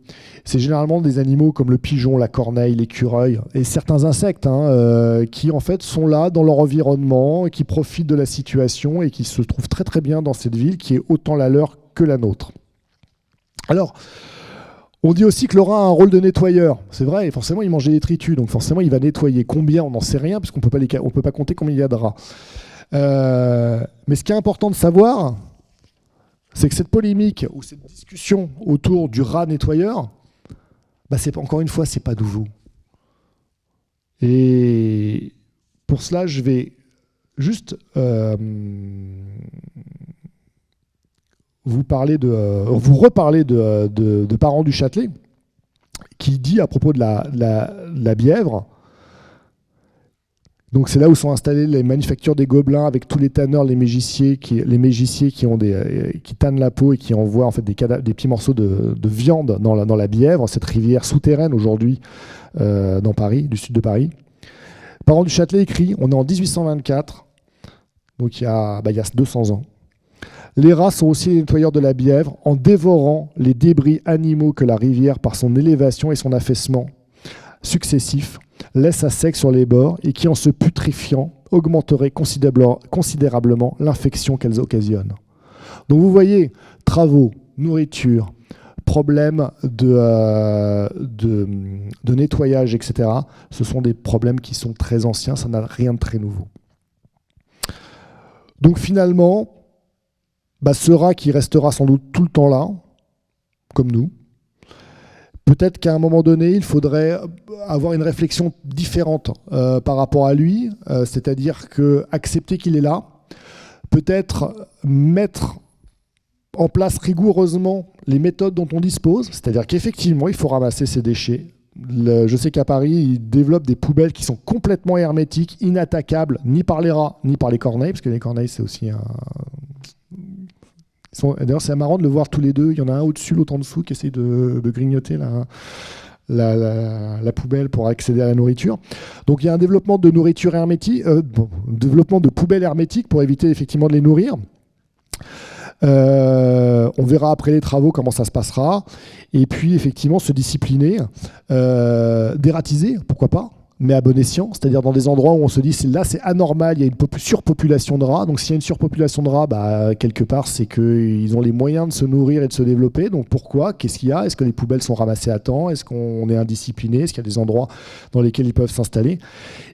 C'est généralement des animaux comme le pigeon, la corneille, l'écureuil et certains insectes qui en fait sont là dans leur environnement et qui profitent de la situation et qui se trouvent très très bien dans cette ville qui est autant la leur que la nôtre. Alors, on dit aussi que le rat a un rôle de nettoyeur. C'est vrai, forcément il mange des détritus, donc forcément il va nettoyer. Combien ? On n'en sait rien puisqu'on ne peut pas compter combien il y a de rats. Mais ce qui est important de savoir, c'est que cette polémique ou cette discussion autour du rat nettoyeur, encore une fois, c'est pas nouveau. Et pour cela, je vais juste vous reparler de Parent du Châtelet, qui dit à propos de la Bièvre. Donc c'est là où sont installées les manufactures des Gobelins avec tous les tanneurs, les mégiciers qui tannent la peau et qui envoient en fait des petits morceaux de viande dans la Bièvre, cette rivière souterraine aujourd'hui dans Paris, du sud de Paris. Parent du Châtelet écrit, on est en 1824, donc il y a 200 ans. Les rats sont aussi les nettoyeurs de la Bièvre en dévorant les débris animaux que la rivière, par son élévation et son affaissement successifs, laisse à sec sur les bords et qui, en se putréfiant, augmenterait considérablement l'infection qu'elles occasionnent. Donc vous voyez, travaux, nourriture, problèmes de nettoyage, etc., ce sont des problèmes qui sont très anciens, ça n'a rien de très nouveau. Donc finalement, ce rat qui restera sans doute tout le temps là, comme nous, peut-être qu'à un moment donné, il faudrait avoir une réflexion différente par rapport à lui, c'est-à-dire accepter qu'il est là, peut-être mettre en place rigoureusement les méthodes dont on dispose, c'est-à-dire qu'effectivement, il faut ramasser ces déchets. Je sais qu'à Paris, ils développent des poubelles qui sont complètement hermétiques, inattaquables, ni par les rats, ni par les corneilles, parce que les corneilles, c'est aussi un... D'ailleurs, c'est marrant de le voir tous les deux. Il y en a un au-dessus, l'autre en dessous, qui essaie de grignoter la poubelle pour accéder à la nourriture. Donc, il y a un développement de nourriture hermétique, développement de poubelles hermétiques pour éviter effectivement de les nourrir. On verra après les travaux comment ça se passera. Et puis, effectivement, se discipliner, dératiser, pourquoi pas. mais à bon escient, c'est-à-dire dans des endroits où on se dit là c'est anormal, il y a une surpopulation de rats. Donc s'il y a une surpopulation de rats, quelque part c'est qu'ils ont les moyens de se nourrir et de se développer. Donc pourquoi? Qu'est-ce qu'il y a? Est-ce que les poubelles sont ramassées à temps? Est-ce qu'on est indiscipliné? Est-ce qu'il y a des endroits dans lesquels ils peuvent s'installer?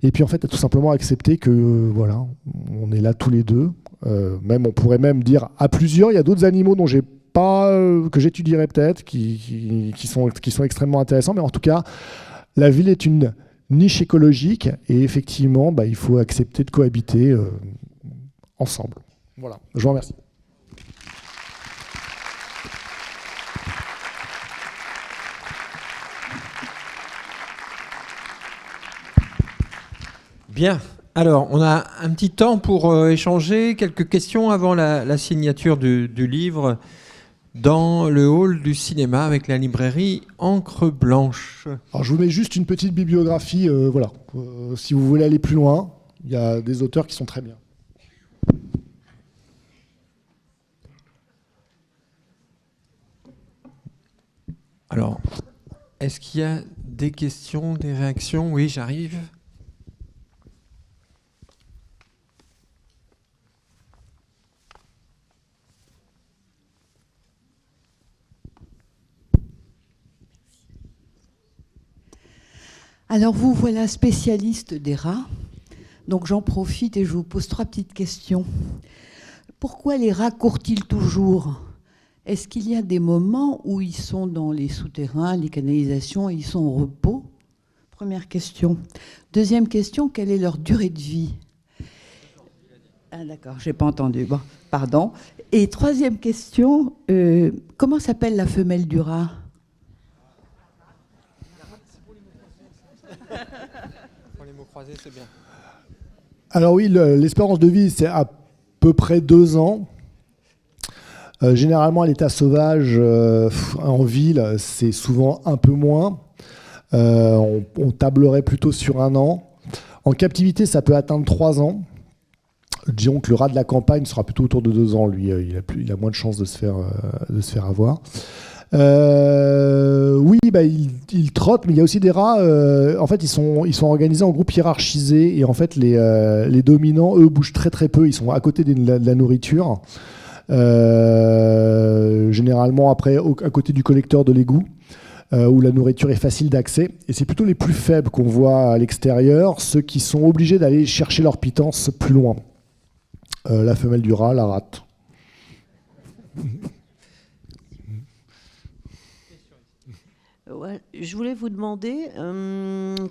Et puis en fait, tout simplement accepter que voilà, on est là tous les deux. Même on pourrait même dire à plusieurs. Il y a d'autres animaux dont j'ai pas que j'étudierai peut-être, qui sont extrêmement intéressants. Mais en tout cas, la ville est une niche écologique et effectivement, il faut accepter de cohabiter ensemble. Voilà, je vous remercie. Bien. Alors, on a un petit temps pour échanger quelques questions avant la signature du livre dans le hall du cinéma avec la librairie Encre Blanche. Alors, je vous mets juste une petite bibliographie. Voilà. Si vous voulez aller plus loin, il y a des auteurs qui sont très bien. Alors, est-ce qu'il y a des questions, des réactions? Oui, j'arrive. Alors vous voilà spécialiste des rats, donc j'en profite et je vous pose 3 petites questions. Pourquoi les rats courent-ils toujours? Est-ce qu'il y a des moments où ils sont dans les souterrains, les canalisations et ils sont au repos? Première question. Deuxième question, quelle est leur durée de vie? Ah d'accord, j'ai pas entendu. Bon, pardon. Et troisième question, comment s'appelle la femelle du rat? Pour les mots croisés, c'est bien. Alors oui, l'espérance de vie, c'est à peu près 2 ans. Généralement, à l'état sauvage, en ville, c'est souvent un peu moins. On tablerait plutôt sur 1 an. En captivité, ça peut atteindre 3 ans. Disons que le rat de la campagne sera plutôt autour de 2 ans. Lui, il a moins de chances de se faire avoir. Oui, ils trottent, mais il y a aussi des rats. En fait, ils sont organisés en groupes hiérarchisés et en fait, les dominants, eux, bougent très très peu. Ils sont à côté de la nourriture, généralement après à côté du collecteur de l'égout, où la nourriture est facile d'accès. Et c'est plutôt les plus faibles qu'on voit à l'extérieur, ceux qui sont obligés d'aller chercher leur pitance plus loin. La femelle du rat, la rate. Ouais, je voulais vous demander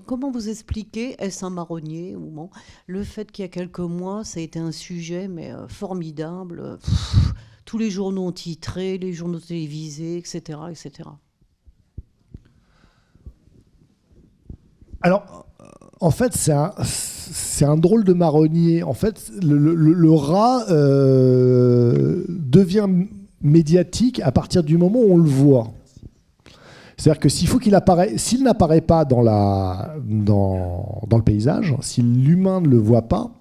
comment vous expliquez, est-ce un marronnier ou non, le fait qu'il y a quelques mois, ça a été un sujet mais formidable. Tous les journaux ont titré, les journaux télévisés, etc., etc. Alors, en fait, c'est un drôle de marronnier. En fait, le rat devient médiatique à partir du moment où on le voit. C'est-à-dire que s'il n'apparaît pas dans le paysage, si l'humain ne le voit pas,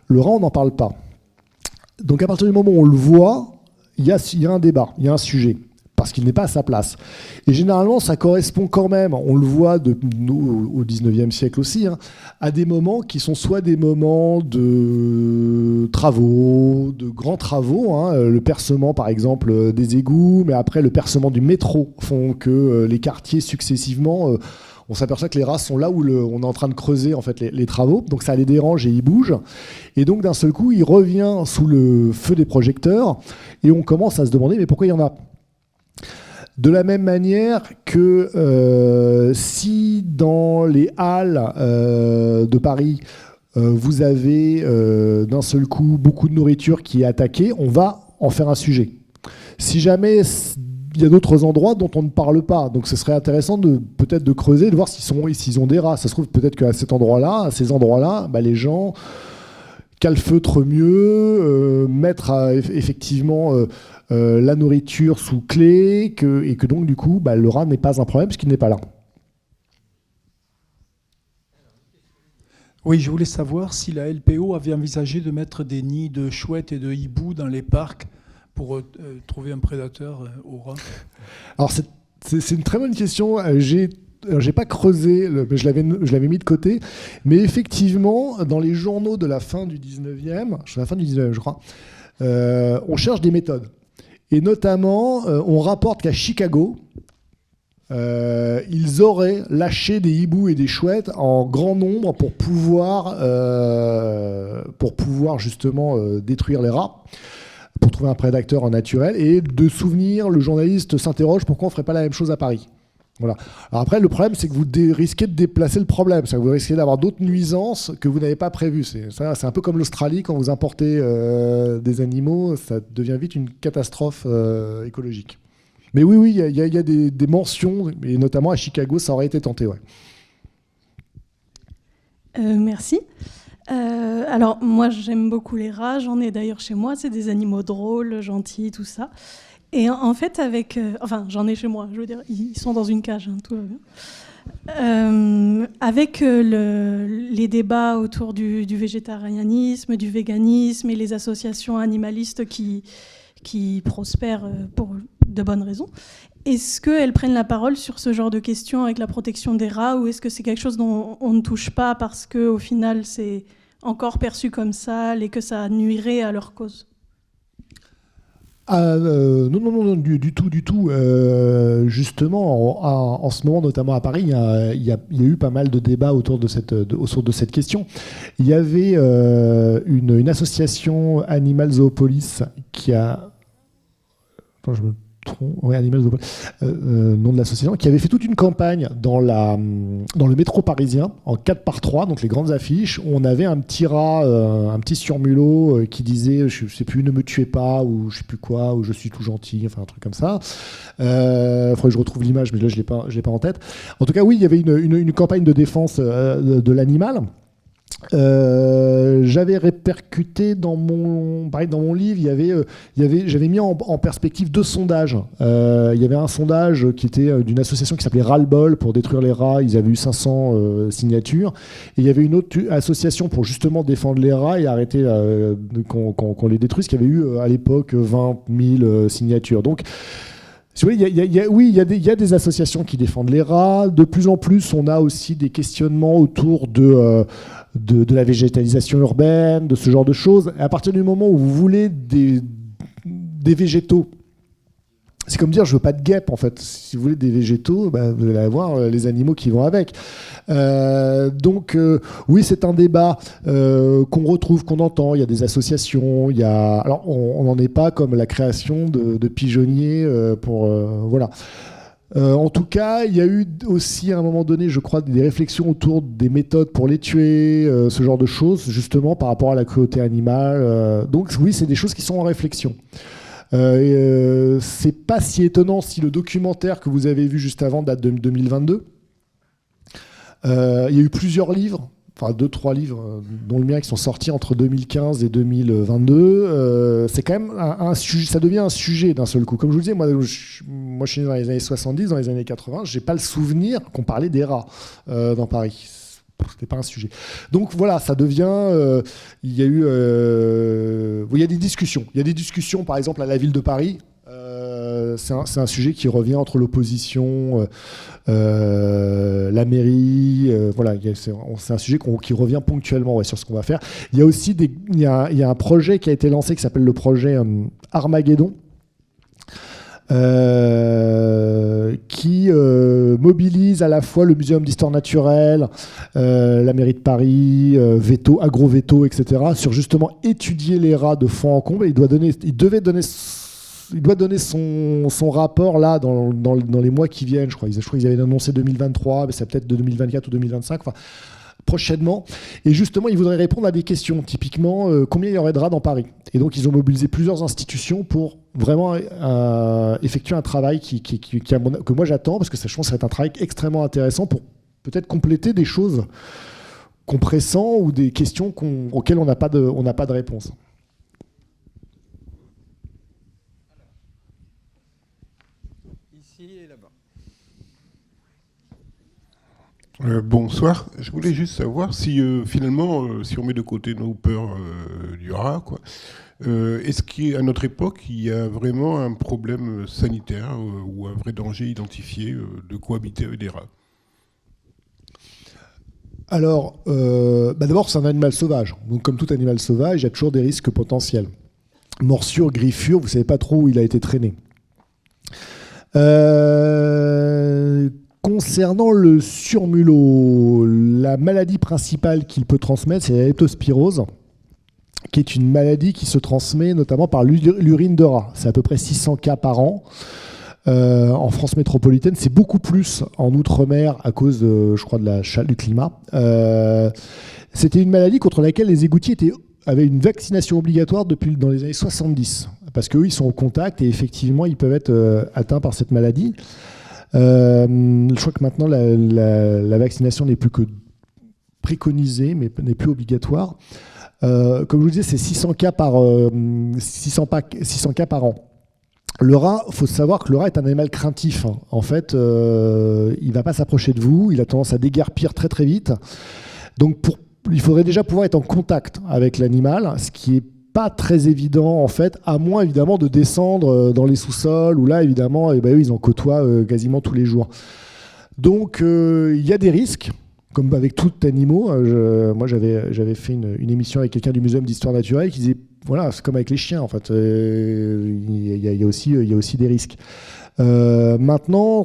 le rat, on n'en parle pas. Donc à partir du moment où on le voit, il y a un débat, il y a un sujet, parce qu'il n'est pas à sa place. Et généralement, ça correspond quand même, on le voit au 19e siècle aussi, à des moments qui sont soit des moments de travaux, de grands travaux, le percement par exemple des égouts, mais après le percement du métro font que les quartiers successivement, on s'aperçoit que les rats sont là où on est en train de creuser en fait, les travaux, donc ça les dérange et ils bougent. Et donc d'un seul coup, il revient sous le feu des projecteurs et on commence à se demander mais pourquoi il y en a ? De la même manière que si dans les halles de Paris, vous avez d'un seul coup beaucoup de nourriture qui est attaquée, on va en faire un sujet. Si jamais il y a d'autres endroits dont on ne parle pas, donc ce serait intéressant peut-être de creuser, de voir s'ils ont des rats. Ça se trouve peut-être qu'à cet endroit-là, à ces endroits-là, les gens calfeutrent mieux, mettre effectivement la nourriture sous clé, et que donc du coup le rat n'est pas un problème puisqu'il n'est pas là. Oui, je voulais savoir si la LPO avait envisagé de mettre des nids de chouettes et de hiboux dans les parcs pour trouver un prédateur au rat. Alors c'est une très bonne question. J'ai j'ai pas creusé, mais je l'avais mis de côté. Mais effectivement, dans les journaux de la fin du 19e, je crois, on cherche des méthodes. Et notamment, on rapporte qu'à Chicago, ils auraient lâché des hiboux et des chouettes en grand nombre pour pouvoir justement après les rats, pour trouver un prédateur naturel. Et de souvenir, le journaliste s'interroge pourquoi on ne ferait pas la même chose à Paris. Voilà. Alors après, le problème, c'est que vous risquez de déplacer le problème. C'est-à-dire que vous risquez d'avoir d'autres nuisances que vous n'avez pas prévues. C'est un peu comme l'Australie, quand vous importez des animaux, ça devient vite une catastrophe écologique. Mais oui, il y a des mentions, et notamment à Chicago, ça aurait été tenté. Ouais. Merci. Alors, moi, j'aime beaucoup les rats. J'en ai d'ailleurs chez moi. C'est des animaux drôles, gentils, tout ça. Et en fait, j'en ai chez moi. Je veux dire, ils sont dans une cage, hein, tout va bien. Avec les débats autour du végétarianisme, du véganisme et les associations animalistes qui prospèrent pour de bonnes raisons, est-ce qu'elles prennent la parole sur ce genre de questions avec la protection des rats, ou est-ce que c'est quelque chose dont on ne touche pas parce qu'au final c'est encore perçu comme sale et que ça nuirait à leur cause? Non, du tout. Justement, en ce moment, notamment à Paris, il y a eu pas mal de débats autour de cette question. Il y avait une association Animal Zoopolis qui a... Attends, je me trompe. Ouais, Animal Zoopolis. Nom de l'association, qui avait fait toute une campagne dans le métro parisien, en 4x3, donc les grandes affiches, où on avait un petit rat, un petit surmulot qui disait, je sais plus, ne me tuez pas, ou je sais plus quoi, ou je suis tout gentil, enfin un truc comme ça. Faudrait que je retrouve l'image, mais là je l'ai pas en tête. En tout cas, oui, il y avait une campagne de défense de l'animal. J'avais répercuté dans mon livre, j'avais mis en perspective 2 sondages. Il y avait un sondage qui était d'une association qui s'appelait Ras-le-Bol pour détruire les rats. Ils avaient eu 500 signatures. Et il y avait une autre association pour justement défendre les rats et arrêter qu'on les détruise, qui avait eu à l'époque 20 000 signatures. Donc, il y a des associations qui défendent les rats. De plus en plus, on a aussi des questionnements autour de la végétalisation urbaine, de ce genre de choses. Et à partir du moment où vous voulez des végétaux, c'est comme dire je veux pas de guêpes en fait. Si vous voulez des végétaux, vous allez avoir les animaux qui vont avec. Donc oui, c'est un débat qu'on retrouve, qu'on entend. Il y a des associations. Alors on n'en est pas comme la création de pigeonniers voilà. En tout cas, il y a eu aussi à un moment donné, je crois, des réflexions autour des méthodes pour les tuer, ce genre de choses, justement par rapport à la cruauté animale. Donc oui, c'est des choses qui sont en réflexion. C'est pas si étonnant si le documentaire que vous avez vu juste avant date de 2022. Il y a eu plusieurs livres, enfin 2-3 livres, dont le mien, qui sont sortis entre 2015 et 2022. C'est quand même un sujet, ça devient un sujet d'un seul coup. Comme je vous le disais, moi je suis né dans les années 70, dans les années 80, j'ai pas le souvenir qu'on parlait des rats dans Paris. C'était pas un sujet. Donc voilà, ça devient... il y a des discussions. Il y a des discussions, par exemple, à la ville de Paris. C'est un sujet qui revient entre l'opposition, la mairie. Voilà, c'est un sujet qui revient ponctuellement sur ce qu'on va faire. Il y a aussi il y a un projet qui a été lancé qui s'appelle le projet Armageddon. Qui mobilise à la fois le Muséum d'histoire naturelle, la mairie de Paris, Agroveto, etc., sur justement étudier les rats de fond en comble. Il doit donner son rapport là dans les mois qui viennent, je crois. Je crois qu'ils avaient annoncé 2023, mais c'est peut-être de 2024 ou 2025. Enfin, prochainement. Et justement, ils voudraient répondre à des questions. Typiquement, combien il y aurait de rats dans Paris? Et donc, ils ont mobilisé plusieurs institutions pour vraiment effectuer un travail que moi j'attends, parce que je pense que ça va être un travail extrêmement intéressant pour peut-être compléter des choses qu'on pressent ou des questions auxquelles on n'a pas de réponse. Ici et là-bas. Bonsoir. Je voulais juste savoir si finalement, si on met de côté nos peurs du rat, est-ce qu'à notre époque, il y a vraiment un problème sanitaire ou un vrai danger identifié de cohabiter avec des rats? Alors, d'abord, c'est un animal sauvage. Donc, comme tout animal sauvage, il y a toujours des risques potentiels. Morsure, griffure, vous ne savez pas trop où il a été traîné. Concernant le surmulot, la maladie principale qu'il peut transmettre, c'est la leptospirose, qui est une maladie qui se transmet notamment par l'urine de rat. C'est à peu près 600 cas par an. En France métropolitaine, c'est beaucoup plus en Outre-mer à cause, je crois, du climat. C'était une maladie contre laquelle les égoutiers avaient une vaccination obligatoire dans les années 70, parce qu'eux, ils sont au contact et effectivement, ils peuvent être atteints par cette maladie. Je crois que maintenant, la vaccination n'est plus que préconisée, mais n'est plus obligatoire. Comme je vous disais, c'est 600 cas par an. Le rat, il faut savoir que le rat est un animal craintif. En fait, il ne va pas s'approcher de vous, il a tendance à déguerpir très très vite. Donc il faudrait déjà pouvoir être en contact avec l'animal, ce qui n'est pas très évident en fait, à moins évidemment de descendre dans les sous-sols, où là évidemment, eux, ils en côtoient quasiment tous les jours. Donc il y a des risques. Comme avec tout animaux, moi j'avais fait une émission avec quelqu'un du Muséum d'histoire naturelle qui disait, voilà, c'est comme avec les chiens en fait, il y a aussi des risques. Maintenant,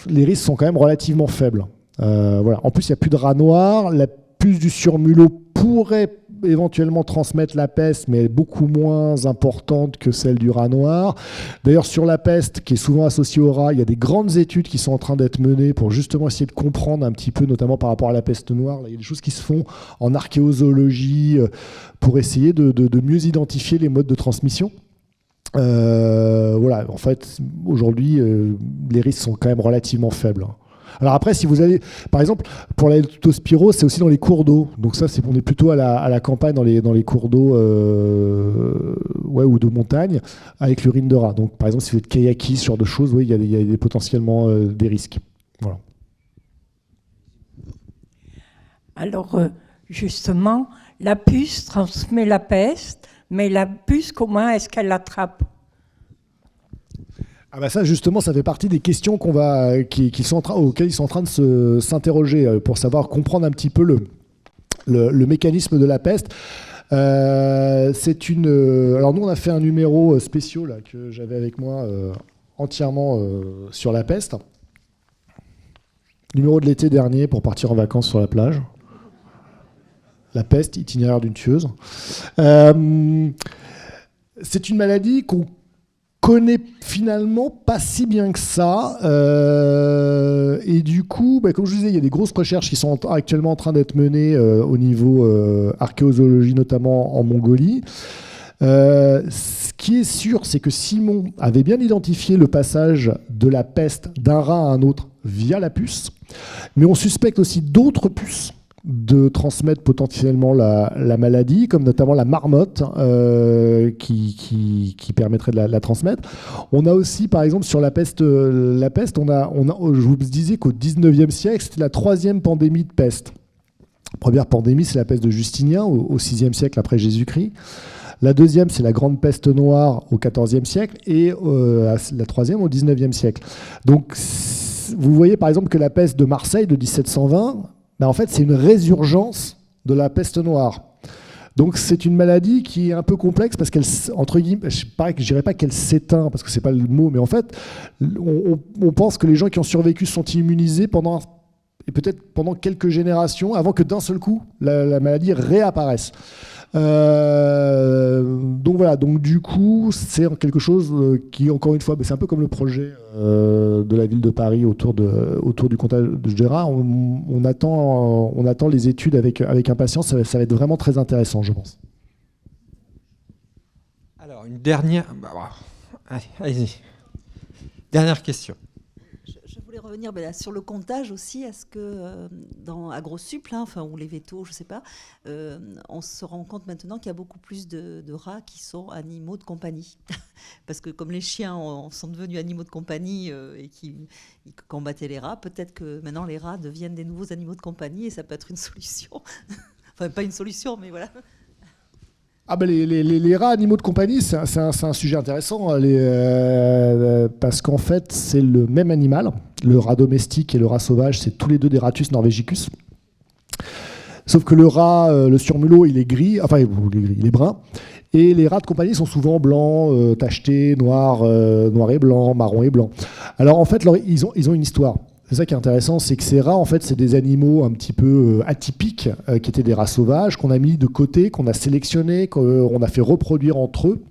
les risques sont quand même relativement faibles. Voilà. En plus, il n'y a plus de rats noirs, la puce du surmulot pourrait éventuellement transmettre la peste, mais elle est beaucoup moins importante que celle du rat noir. D'ailleurs, sur la peste, qui est souvent associée au rat, il y a des grandes études qui sont en train d'être menées pour justement essayer de comprendre un petit peu, notamment par rapport à la peste noire. Là, il y a des choses qui se font en archéozoologie pour essayer de mieux identifier les modes de transmission. Voilà, en fait, aujourd'hui, les risques sont quand même relativement faibles. Alors après, si vous allez, par exemple, pour la leptospirose, c'est aussi dans les cours d'eau. Donc ça, on est plutôt à la campagne, dans les cours d'eau ou de montagne, avec l'urine de rat. Donc par exemple, si vous êtes kayaki, ce genre de choses, oui, il y a potentiellement des risques. Voilà. Alors justement, la puce transmet la peste, mais la puce, comment est-ce qu'elle l'attrape ? Ah bah ça, justement, ça fait partie des questions auxquelles ils sont en train de s'interroger pour savoir, comprendre un petit peu le mécanisme de la peste. Alors nous, on a fait un numéro spécial là, que j'avais avec moi entièrement sur la peste. Numéro de l'été dernier pour partir en vacances sur la plage. La peste, itinéraire d'une tueuse. C'est une maladie qu'on connaît finalement pas si bien que ça. Et du coup, comme je vous disais, il y a des grosses recherches qui sont actuellement en train d'être menées au niveau archéozoologie, notamment en Mongolie. Ce qui est sûr, c'est que Simon avait bien identifié le passage de la peste d'un rat à un autre via la puce, mais on suspecte aussi d'autres puces de transmettre potentiellement la maladie, comme notamment la marmotte qui permettrait de la transmettre. On a aussi, par exemple, sur la peste, je vous disais qu'au 19e siècle, c'était la 3e pandémie de peste. La première pandémie, c'est la peste de Justinien au 6e siècle après Jésus-Christ. La deuxième, c'est la grande peste noire au 14e siècle et la troisième au 19e siècle. Donc, vous voyez par exemple que la peste de Marseille de 1720, en fait, c'est une résurgence de la peste noire. Donc c'est une maladie qui est un peu complexe parce qu'elle, entre guillemets, je dirais pas qu'elle s'éteint parce que c'est pas le mot, mais en fait, on pense que les gens qui ont survécu sont immunisés pendant quelques générations avant que d'un seul coup la maladie réapparaisse. Donc voilà, donc du coup c'est quelque chose qui, encore une fois, c'est un peu comme le projet de la ville de Paris autour du comptage de rat. On attend les études avec impatience. Ça va être vraiment très intéressant, je pense. Alors une dernière, allez-y. Dernière question. Je voulais revenir sur le comptage aussi. Est-ce que dans AgroSup, ou les vétos, je ne sais pas, on se rend compte maintenant qu'il y a beaucoup plus de rats qui sont animaux de compagnie. Parce que comme les chiens sont devenus animaux de compagnie et qui combattaient les rats, peut-être que maintenant les rats deviennent des nouveaux animaux de compagnie et ça peut être une solution. Enfin, pas une solution, mais voilà. Les rats animaux de compagnie, c'est un sujet intéressant, parce qu'en fait, c'est le même animal. Le rat domestique et le rat sauvage, c'est tous les deux des Ratus norvegicus. Sauf que le rat, le surmulot, il est gris, enfin, il est brun. Et les rats de compagnie sont souvent blancs, tachetés, noirs et blancs, marron et blanc. Alors en fait, ils ont une histoire. C'est ça qui est intéressant, c'est que ces rats, en fait, c'est des animaux un petit peu atypiques, qui étaient des rats sauvages, qu'on a mis de côté, qu'on a sélectionnés, qu'on a fait reproduire entre eux,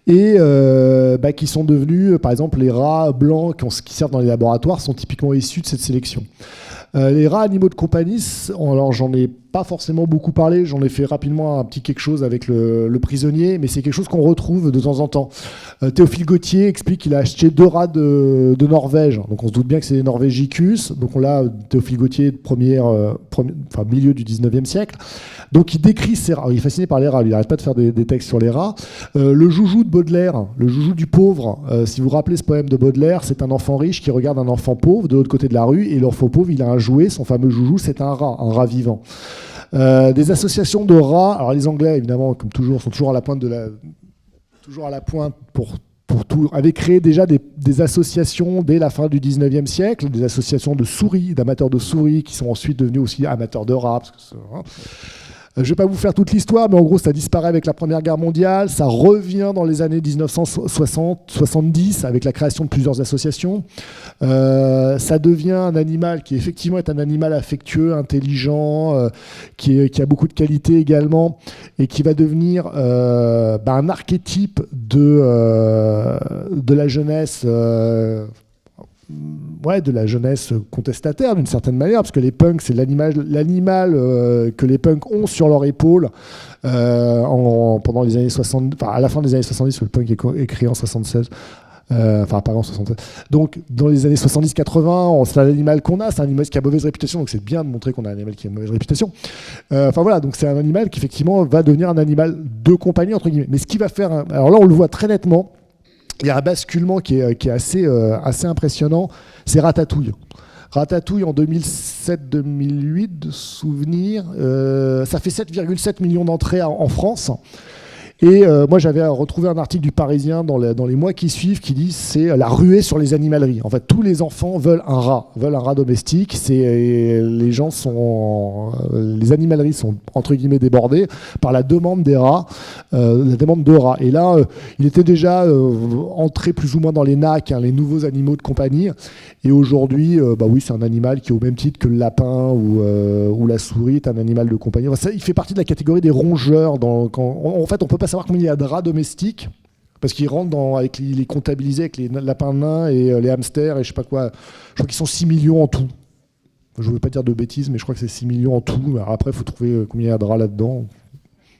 et qui sont devenus, par exemple, les rats blancs qui servent dans les laboratoires sont typiquement issus de cette sélection. Les rats animaux de compagnie, alors j'en ai pas forcément beaucoup parlé, j'en ai fait rapidement un petit quelque chose avec le prisonnier, mais c'est quelque chose qu'on retrouve de temps en temps. Théophile Gautier explique qu'il a acheté 2 rats de Norvège, donc on se doute bien que c'est des Norvegicus, donc on l'a, Théophile Gautier, milieu du 19e siècle. Donc il décrit ces rats, il est fasciné par les rats, il n'arrête pas de faire des textes sur les rats. Le joujou de Baudelaire, le joujou du pauvre, si vous vous rappelez ce poème de Baudelaire, c'est un enfant riche qui regarde un enfant pauvre de l'autre côté de la rue, et l'enfant pauvre, il a un jouet, son fameux joujou, c'est un rat vivant. Des associations de rats, alors les Anglais évidemment comme toujours sont toujours à la pointe pour tout, avaient créé déjà des associations dès la fin du 19e siècle, des associations de souris, d'amateurs de souris qui sont ensuite devenus aussi amateurs de rats. Je ne vais pas vous faire toute l'histoire, mais en gros, ça disparaît avec la Première Guerre mondiale. Ça revient dans les années 1960-70 avec la création de plusieurs associations. Ça devient un animal qui, effectivement, est un animal affectueux, intelligent, qui a beaucoup de qualités également, et qui va devenir un archétype de la jeunesse. De la jeunesse contestataire d'une certaine manière, parce que les punks, c'est l'animal que les punks ont sur leur épaule pendant les années 60, à la fin des années 70, le punk est créé en 76. Apparemment 76. Donc dans les années 70-80, c'est l'animal qu'on a, c'est un animal qui a mauvaise réputation, donc c'est bien de montrer qu'on a un animal qui a mauvaise réputation. Donc c'est un animal qui effectivement va devenir un animal de compagnie entre guillemets. Mais ce qui va faire, alors là on le voit très nettement. Il y a un basculement qui est assez impressionnant, c'est Ratatouille. Ratatouille en 2007-2008, de souvenir, ça fait 7,7 millions d'entrées en France. Et moi, j'avais retrouvé un article du Parisien dans les mois qui suivent qui dit c'est la ruée sur les animaleries. En fait, tous les enfants veulent un rat domestique. Les animaleries sont entre guillemets débordées par la demande des rats, la demande de rats. Et là, il était déjà entré plus ou moins dans les NAC, les nouveaux animaux de compagnie. Et aujourd'hui, c'est un animal qui, au même titre que le lapin ou la souris, est un animal de compagnie. Il fait partie de la catégorie des rongeurs. En fait, on peut pas savoir combien il y a de rats domestiques parce qu'ils rentrent il est comptabilisé avec les lapins nains et les hamsters et je sais pas quoi. Je crois qu'ils sont 6 millions en tout. Je ne veux pas dire de bêtises, mais je crois que c'est 6 millions en tout. Alors après, il faut trouver combien il y a de rats là-dedans.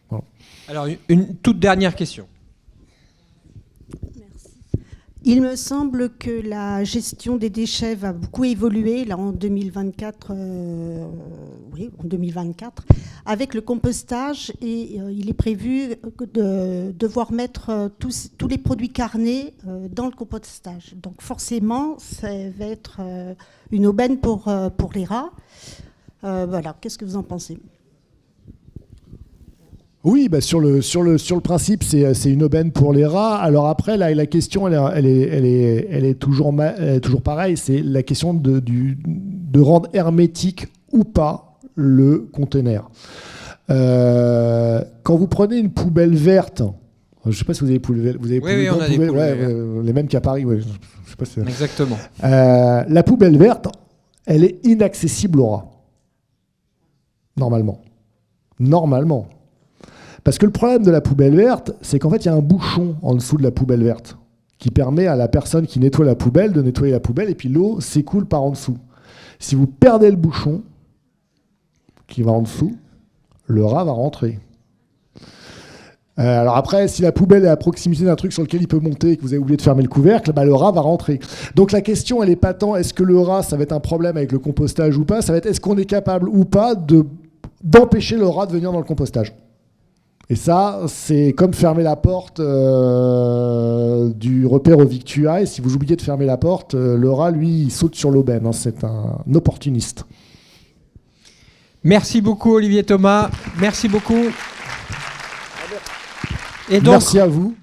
Voilà. Alors, une toute dernière question. Il me semble que la gestion des déchets va beaucoup évoluer là en 2024, avec le compostage et il est prévu de devoir mettre tous les produits carnés dans le compostage. Donc forcément, ça va être une aubaine pour les rats. Qu'est-ce que vous en pensez ? Oui, sur le principe, c'est une aubaine pour les rats. Alors après, la question, elle est toujours pareille. C'est la question de rendre hermétique ou pas le conteneur. Quand vous prenez une poubelle verte, je ne sais pas si vous avez poubelle. Oui, on a des poubelles. Les mêmes qu'à Paris. Ouais, je sais pas si exactement. La poubelle verte, elle est inaccessible aux rats. Normalement. Parce que le problème de la poubelle verte, c'est qu'en fait, il y a un bouchon en dessous de la poubelle verte qui permet à la personne qui nettoie la poubelle de nettoyer la poubelle et puis l'eau s'écoule par en dessous. Si vous perdez le bouchon qui va en dessous, le rat va rentrer. Alors après, si la poubelle est à proximité d'un truc sur lequel il peut monter et que vous avez oublié de fermer le couvercle, le rat va rentrer. Donc la question, elle n'est pas tant est-ce que le rat, ça va être un problème avec le compostage ou pas, ça va être est-ce qu'on est capable ou pas d'empêcher le rat de venir dans le compostage. Et ça, c'est comme fermer la porte du repère aux victuailles. Si vous oubliez de fermer la porte, le rat, lui, il saute sur l'aubaine. C'est un opportuniste. Merci beaucoup, Olivier Thomas. Merci beaucoup. Et donc, merci à vous.